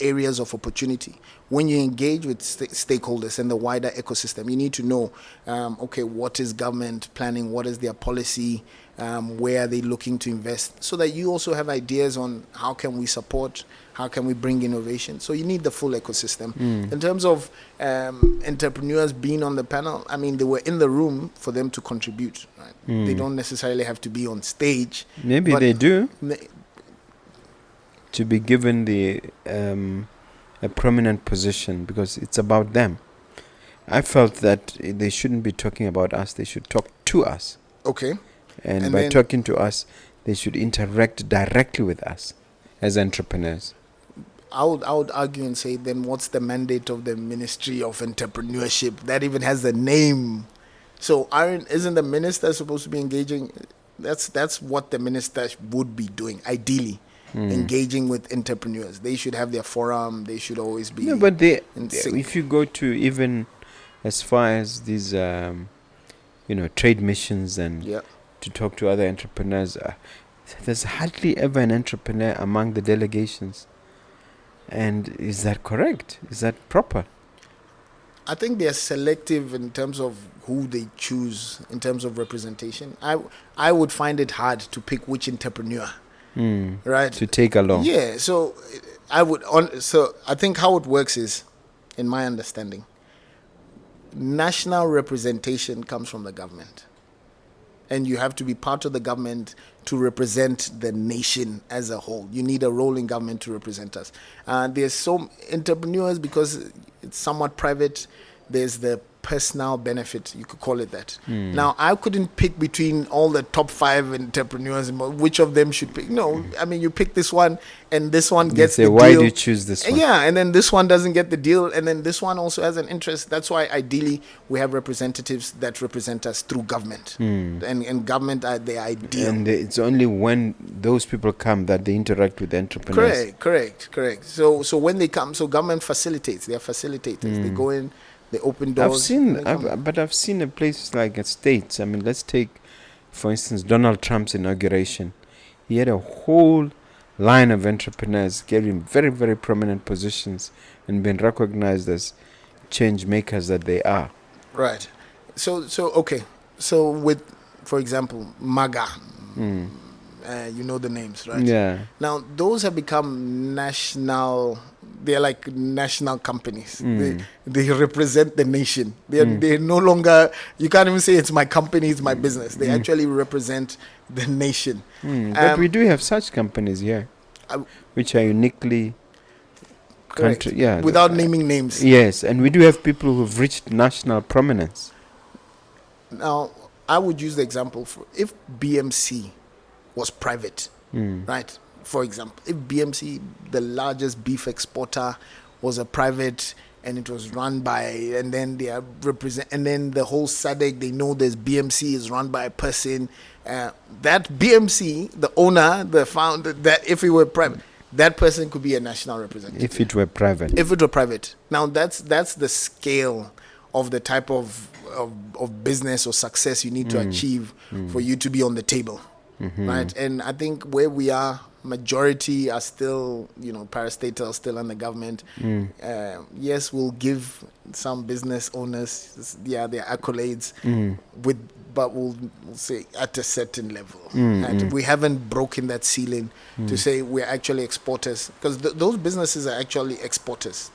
areas of opportunity. When you engage with stakeholders in the wider ecosystem, you need to know, what is government planning? What is their policy? Where are they looking to invest? So that you also have ideas on how can we support, how can we bring innovation. So you need the full ecosystem. In terms of entrepreneurs being on the panel, I mean, they were in the room for them to contribute. Right? They don't necessarily have to be on stage. Maybe they do. To be given a prominent position, because it's about them. I felt that they shouldn't be talking about us. They should talk to us. Okay. And by talking to us, they should interact directly with us as entrepreneurs. I would argue and say, then what's the mandate of the Ministry of Entrepreneurship? That even has the name. So isn't the minister supposed to be engaging? That's what the minister would be doing, ideally. Engaging with entrepreneurs. They should have their forum. They should always be. No, but if you go to even as far as these, trade missions and to talk to other entrepreneurs, there's hardly ever an entrepreneur among the delegations. And is that correct? Is that proper? I think they're selective in terms of who they choose in terms of representation. I would find it hard to pick which entrepreneur. Right, to take along. Yeah, so I think how it works is, in my understanding, national representation comes from the government, and you have to be part of the government to represent the nation as a whole. You need a role in government to represent us. There's some entrepreneurs, because it's somewhat private. there's the personal benefit, you could call it that. Now, I couldn't pick between all the top 5 entrepreneurs, which of them should pick. No, I mean, you pick this one, and this one gets the why deal. do you choose this one? Yeah, and then this one doesn't get the deal, and then this one also has an interest. That's why ideally we have representatives that represent us through government, and government are the ideal. And it's only when those people come that they interact with the entrepreneurs. Correct. So when they come, so government facilitates. They are facilitators. They go in, they open doors. I've seen a place like a States. I mean, let's take, for instance, Donald Trump's inauguration. He had a whole line of entrepreneurs getting very, very prominent positions and being recognized as change makers that they are. Right. So okay. So with, for example, MAGA, you know the names, right? Yeah. Now those have become national. They're like national companies. They represent the nation. They're no longer. You can't even say it's my company, it's my business. They actually represent the nation. But we do have such companies here, which are uniquely. Correct. Without naming names. Yes, and we do have people who've reached national prominence. Now, I would use the example for if BMC was private, right? For example, if BMC, the largest beef exporter, was a private and it was run by, and then they are and then the whole SADC, they know there's BMC is run by a person. That BMC, the owner, the founder, that if it were private, that person could be a national representative. If it were private. If it were private. Now that's the scale of the type of business or success you need to achieve for you to be on the table, right? And I think where we are, majority are still, parastatals, still under government. Yes, we'll give some business owners, their accolades, but we'll say at a certain level. And we haven't broken that ceiling to say we're actually exporters, because those businesses are actually exporters.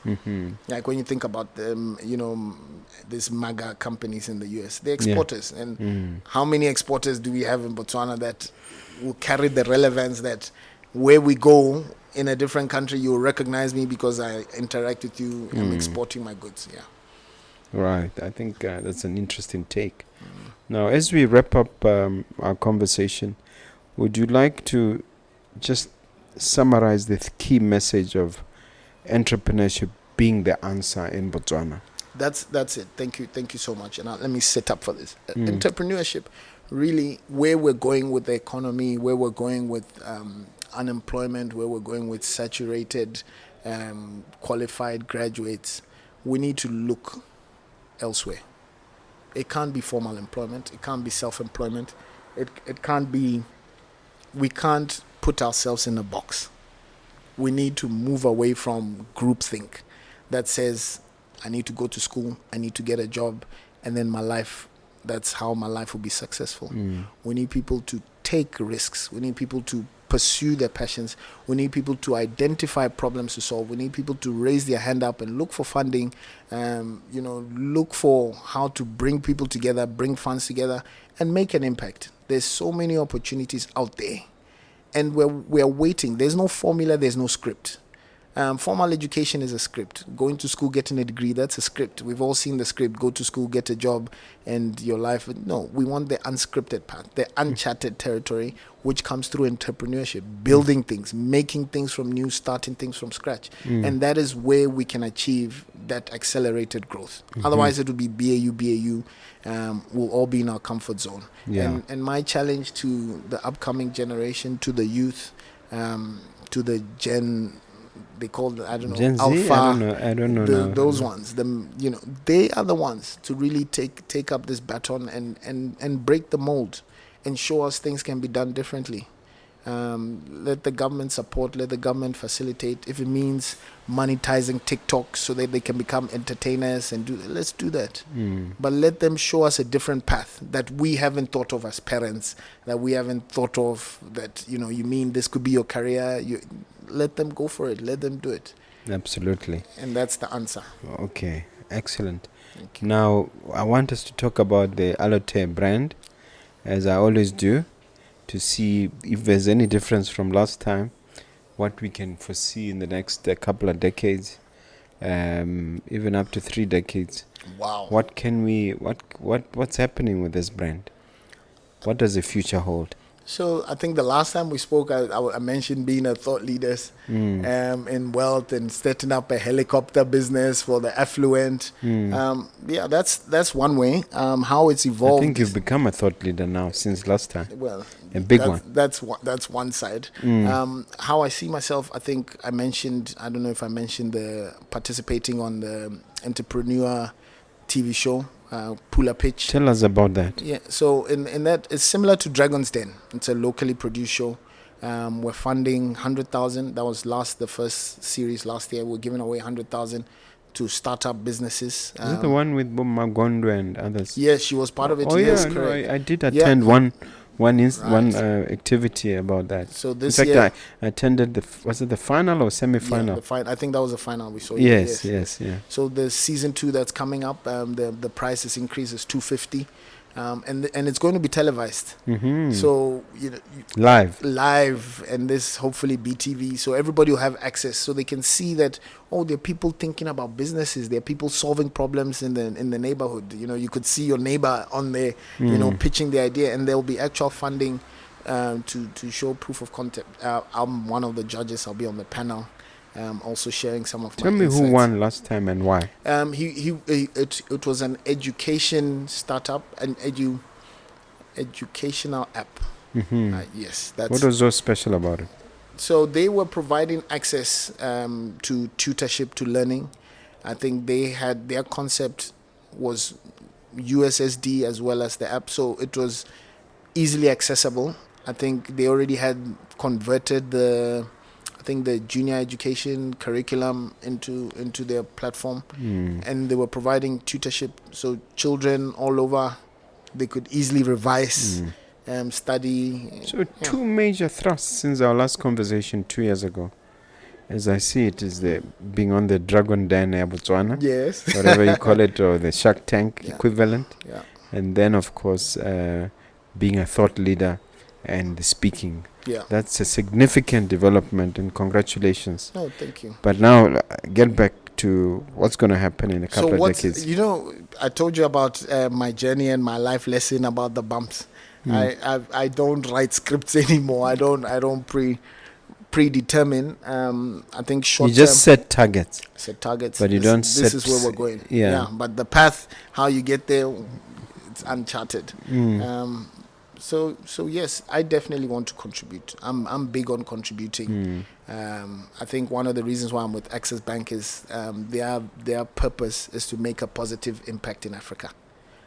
Like when you think about them, these MAGA companies in the US, they're exporters. And how many exporters do we have in Botswana that will carry the relevance that where we go in a different country, you'll recognize me because I interact with you. I'm exporting my goods. Yeah. Right. I think that's an interesting take. Now, as we wrap up our conversation, would you like to just summarize the key message of entrepreneurship being the answer in Botswana? That's it. Thank you so much. And let me set up for this. Entrepreneurship, really, where we're going with the economy, where we're going with unemployment, where we're going with saturated, qualified graduates, we need to look elsewhere. It can't be formal employment. It can't be self-employment. It can't be. We can't put ourselves in a box. We need to move away from groupthink that says, I need to go to school, I need to get a job, and then that's how my life will be successful. We need people to take risks. We need people to pursue their passions. We need people to identify problems to solve. We need people to raise their hand up and look for funding, look for how to bring people together, bring funds together, and make an impact. There's so many opportunities out there, and we're waiting. There's no formula, there's no script. Formal education is a script. Going to school, getting a degree, that's a script. We've all seen the script. Go to school, get a job, and your life. No, we want the unscripted part, the uncharted territory, which comes through entrepreneurship, building things, making things from new, starting things from scratch. And that is where we can achieve that accelerated growth. Otherwise, it will be BAU. We'll all be in our comfort zone. Yeah. And my challenge to the upcoming generation, to the youth, to the they call it, I don't know, Gen Z? Alpha. I don't know. Those ones, they are the ones to really take up this baton and break the mold and show us things can be done differently. Let the government support, let the government facilitate. If it means monetizing TikTok so that they can become entertainers let's do that. But let them show us a different path that we haven't thought of as parents, that we haven't thought of, that, you mean this could be your career. Let them go for it. Let them do it. Absolutely. And that's the answer. Okay, excellent. Now, I want us to talk about the Allotei brand, as I always do, to see if there's any difference from last time, what we can foresee in the next couple of decades, even up to 3 decades. Wow. What's happening with this brand? What does the future hold? So I think the last time we spoke, I mentioned being a thought leader in wealth and setting up a helicopter business for the affluent. Yeah, that's one way. How it's evolved. I think you've become a thought leader now since last time. Well, a big one. That's one side. How I see myself, I think I don't know if I mentioned the participating on the entrepreneur TV show. Pula Pitch. Tell us about that. Yeah, so in that, it's similar to Dragon's Den. It's a locally produced show. We're funding 100,000. That was the first series last year. We're giving away 100,000 to startup businesses. Is it the one with Magondo and others? Yes, she was part of it. Oh yes, yeah, correct. I did attend one activity about that. So this in fact, year, I attended was it the final or semi-final? Yeah, I think that was the final we saw. Yes. So the season 2 that's coming up, the price is increased is 250, and it's going to be televised. So live, and this hopefully BTV, so everybody will have access, so they can see that there are people thinking about businesses, there are people solving problems in the neighborhood. You could see your neighbor on there, pitching the idea, and there will be actual funding to show proof of concept. I'm one of the judges. I'll be on the panel, also sharing some of my insights. Tell me who won last time and why. It was an education startup, an educational app. Yes, that's. What was so special about it? So they were providing access to tutorship, to learning. I think their concept was USSD as well as the app, so it was easily accessible. I think they already had converted the junior education curriculum into their platform, and they were providing tutorship, so children all over, they could easily revise, study. So two major thrusts since our last conversation 2 years ago, as I see it, is the being on the Dragon Den Botswana, yes, whatever you call it, or the Shark Tank equivalent, and then of course being a thought leader and speaking. That's a significant development, and congratulations. Oh, thank you. But now get back to what's going to happen in a couple of decades. I told you about my journey and my life lesson about the bumps. I don't write scripts anymore. I don't predetermine. I think short term. You just set targets. But you don't set. This is where we're going. Yeah. But the path, how you get there, it's uncharted. So yes, I definitely want to contribute. I'm big on contributing. I think one of the reasons why I'm with Access Bank is their purpose is to make a positive impact in Africa.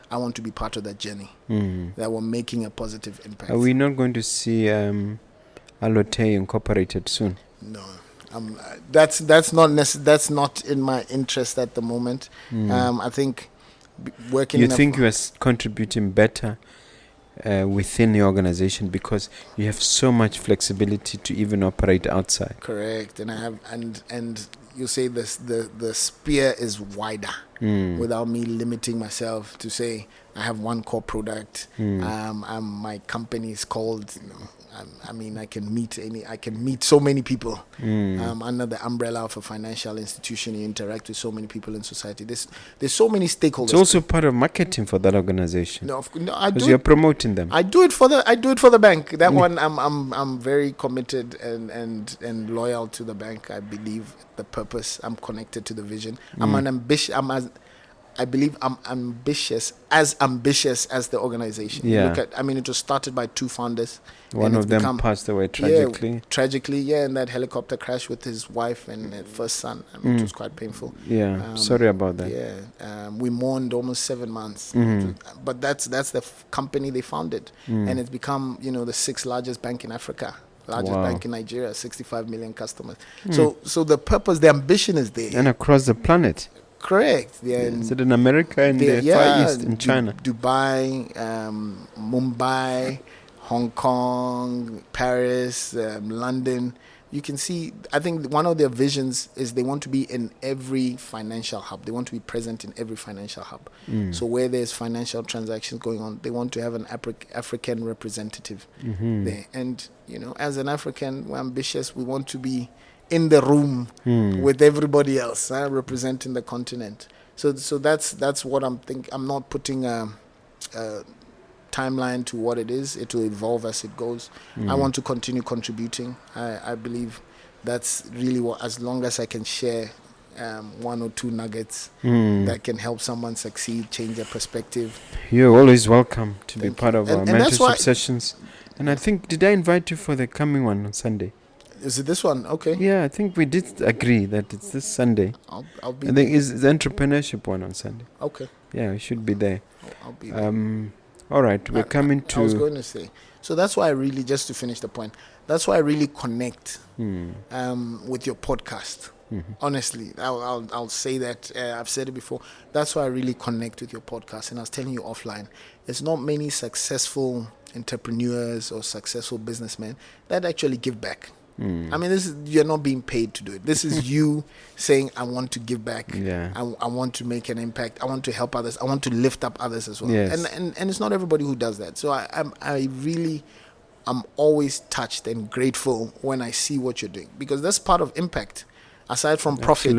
I want to be part of that journey. That we're making a positive impact. Are we not going to see Allotei incorporated soon? No, that's not in my interest at the moment. I think working. You think you are contributing better within the organization because you have so much flexibility to even operate outside. Correct, and I have and you say this the sphere is wider without me limiting myself to say I have one core product. My company is called. I can meet so many people under the umbrella of a financial institution. You interact with so many people in society. There's so many stakeholders. It's also part of marketing for that organization. No, because you're promoting them. I do it for the bank. That one, I'm very committed and loyal to the bank. I believe the purpose. I'm connected to the vision. I believe I'm ambitious as the organization. It was started by two founders. One of them passed away tragically. In that helicopter crash with his wife and first son. It was quite painful. Sorry about that. We mourned almost 7 months. But that's the company they founded. And it's become, the 6th largest bank in Africa. Largest bank in Nigeria, 65 million customers. So the purpose, the ambition is there. And across the planet. Correct. Is it in America and the Far East in China? Dubai, Mumbai, Hong Kong, Paris, London. You can see, I think one of their visions is they want to be in every financial hub. They want to be present in every financial hub. So where there's financial transactions going on, they want to have an African representative there. And, as an African, we're ambitious. We want to be in the room with everybody else, representing the continent. So that's what I'm thinking. I'm not putting a timeline to what it is. It will evolve as it goes. I want to continue contributing. I believe that's really what, as long as I can share one or two nuggets that can help someone succeed, change their perspective. You're always welcome to be Thank part you. of our And that's why- mentorship sessions. And I think, did I invite you for the coming one on Sunday? Is it this one? Okay. Yeah, I think we did agree that it's this Sunday. I'll be I think it's the entrepreneurship one on Sunday. okay. Yeah, we should be there. I'll be there. All right, we're coming I was to... going to say. So that's why I really, just to finish the point, that's why I really connect with your podcast. Honestly, I'll say that. I've said it before. That's why I really connect with your podcast. And I was telling you offline, there's not many successful entrepreneurs or successful businessmen that actually give back. I mean, you're not being paid to do it. This is you saying, I want to give back. Yeah. I want to make an impact. I want to help others. I want to lift up others as well. Yes. And it's not everybody who does that. So I'm always touched and grateful when I see what you're doing, because that's part of impact. Aside from profit,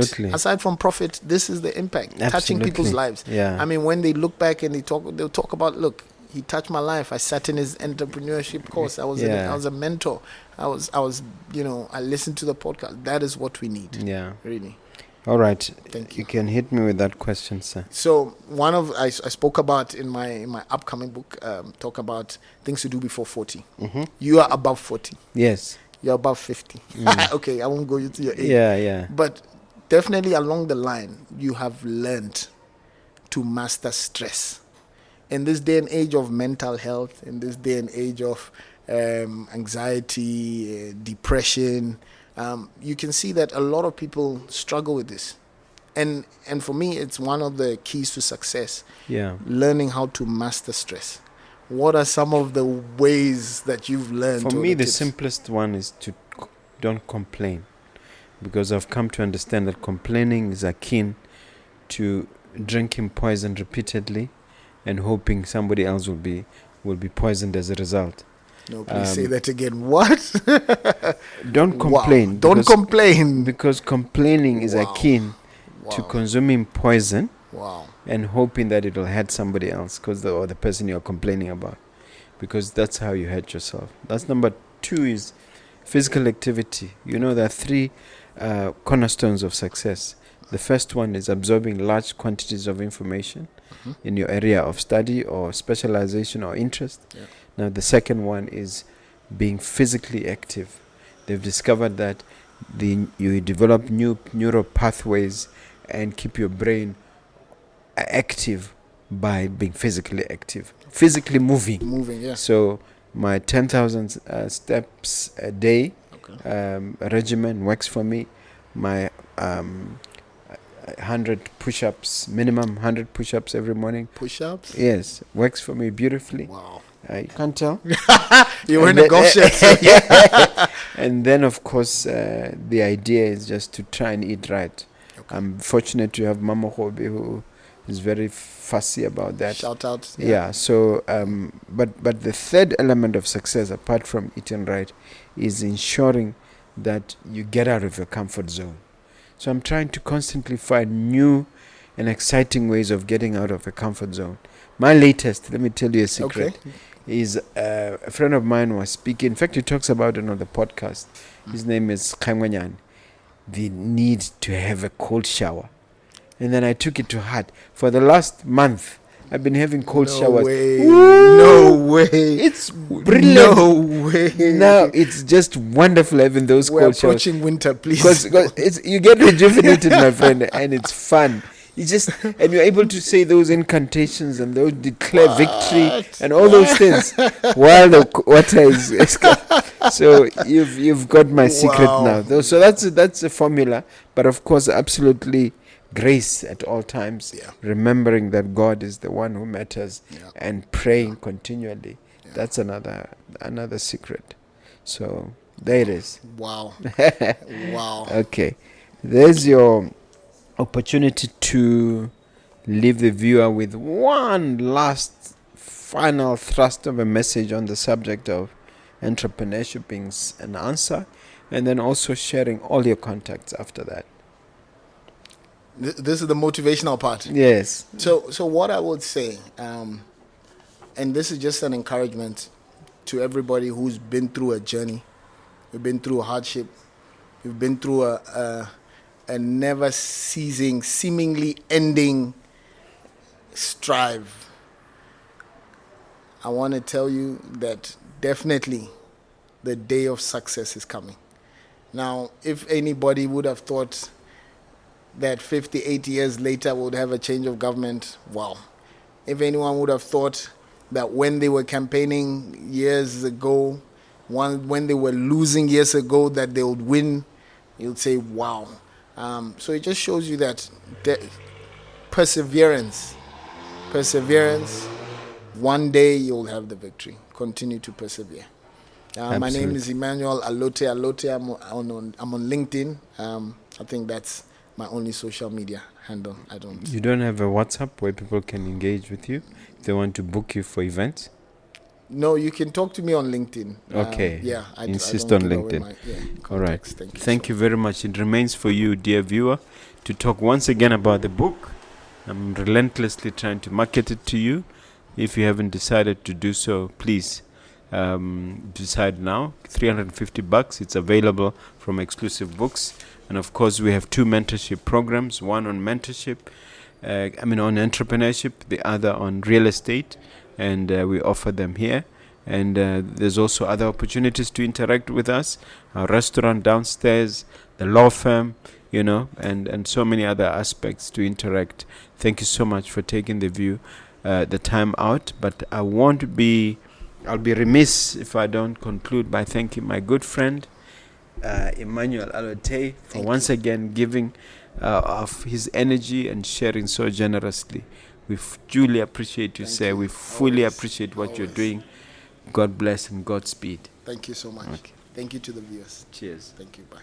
this is the impact, touching people's lives. Yeah. I mean, when they look back and they'll talk about, look, he touched my life. I sat in his entrepreneurship course. I was a mentor. I was I listened to the podcast. That is what we need. Yeah. Really. All right. Thank you. You can hit me with that question, sir. So I spoke about in my upcoming book, talk about things to do before 40. You are above 40. Yes. You're above 50. Okay, I won't go into your age. Yeah. But definitely along the line, you have learned to master stress. In this day and age of mental health, in this day and age of anxiety, depression, you can see that a lot of people struggle with this. And for me, it's one of the keys to success. Yeah. Learning how to master stress. What are some of the ways that you've learned? For me, the simplest one is to don't complain, because I've come to understand that complaining is akin to drinking poison repeatedly and hoping somebody else will be poisoned as a result. No, please say that again. What? Don't complain. Wow. Don't complain. Because complaining is akin to consuming poison. Wow. And hoping that it will hurt somebody else, or the person you're complaining about, because that's how you hurt yourself. That's number 2 is physical activity. There are 3 cornerstones of success. The first one is absorbing large quantities of information in your area of study or specialization or interest. Yeah. Now, the second one is being physically active. They've discovered that you develop new neural pathways and keep your brain active by being physically active, physically moving. Yeah. So my 10,000 steps a day regimen works for me. My 100 push-ups, minimum 100 push-ups every morning. Push-ups? Yes, works for me beautifully. Wow. You can't tell. You're wearing a golf shirt. And then, of course, the idea is just to try and eat right. Okay. I'm fortunate to have Mogobe, who is very fussy about that. Shout out. Yeah. So, but the third element of success, apart from eating right, is ensuring that you get out of your comfort zone. So I'm trying to constantly find new and exciting ways of getting out of a comfort zone. My latest, let me tell you a secret, is a friend of mine was speaking. In fact, he talks about it on the podcast. His name is Kangwanyan. The need to have a cold shower. And then I took it to heart. For the last month, I've been having cold showers. No way. It's brilliant. No way. Now it's just wonderful having those cold showers. We're approaching winter, please. Because you get rejuvenated, my friend, and it's fun. And you're able to say those incantations and those declare victory and all those things while the water is so you've got my secret now. So that's a formula, but of course, absolutely grace at all times. Yeah. Remembering that God is the one who matters and praying continually. Yeah. That's another secret. So there it is. Wow. Wow. Okay, there's your opportunity to leave the viewer with one last final thrust of a message on the subject of entrepreneurship being an answer. and then also sharing all your contacts after that. This is the motivational part. Yes. So what I would say, and this is just an encouragement to everybody who's been through a journey, you've been through a hardship, you've been through a never ceasing, seemingly ending strive. I want to tell you that definitely the day of success is coming. Now, if anybody would have thought that 58 years later we would have a change of government, wow. If anyone would have thought that when they were campaigning years ago, when they were losing years ago, that they would win, you'd say, wow. So it just shows you that perseverance, one day you'll have the victory. Continue to persevere. My name is Emmanuel Allotei Allotey. I'm on LinkedIn. I think that's my only social media handle. You don't have a WhatsApp where people can engage with you if they want to book you for events? No, you can talk to me on LinkedIn. Okay. I insist don't on give away LinkedIn. All right. Thank you very much. It remains for you, dear viewer, to talk once again about the book. I'm relentlessly trying to market it to you. If you haven't decided to do so, please decide now. $350. It's available from Exclusive Books. And of course, we have 2 mentorship programs, one on mentorship, on entrepreneurship, the other on real estate. And we offer them here. And there's also other opportunities to interact with us. Our restaurant downstairs, the law firm, and so many other aspects to interact. Thank you so much for taking the time out. But I'll be remiss if I don't conclude by thanking my good friend, Emmanuel Allotei, for once again giving of his energy and sharing so generously. We duly appreciate you, sir. We fully appreciate what you're doing. God bless and Godspeed. Thank you so much. Okay. Thank you to the viewers. Cheers. Thank you. Bye.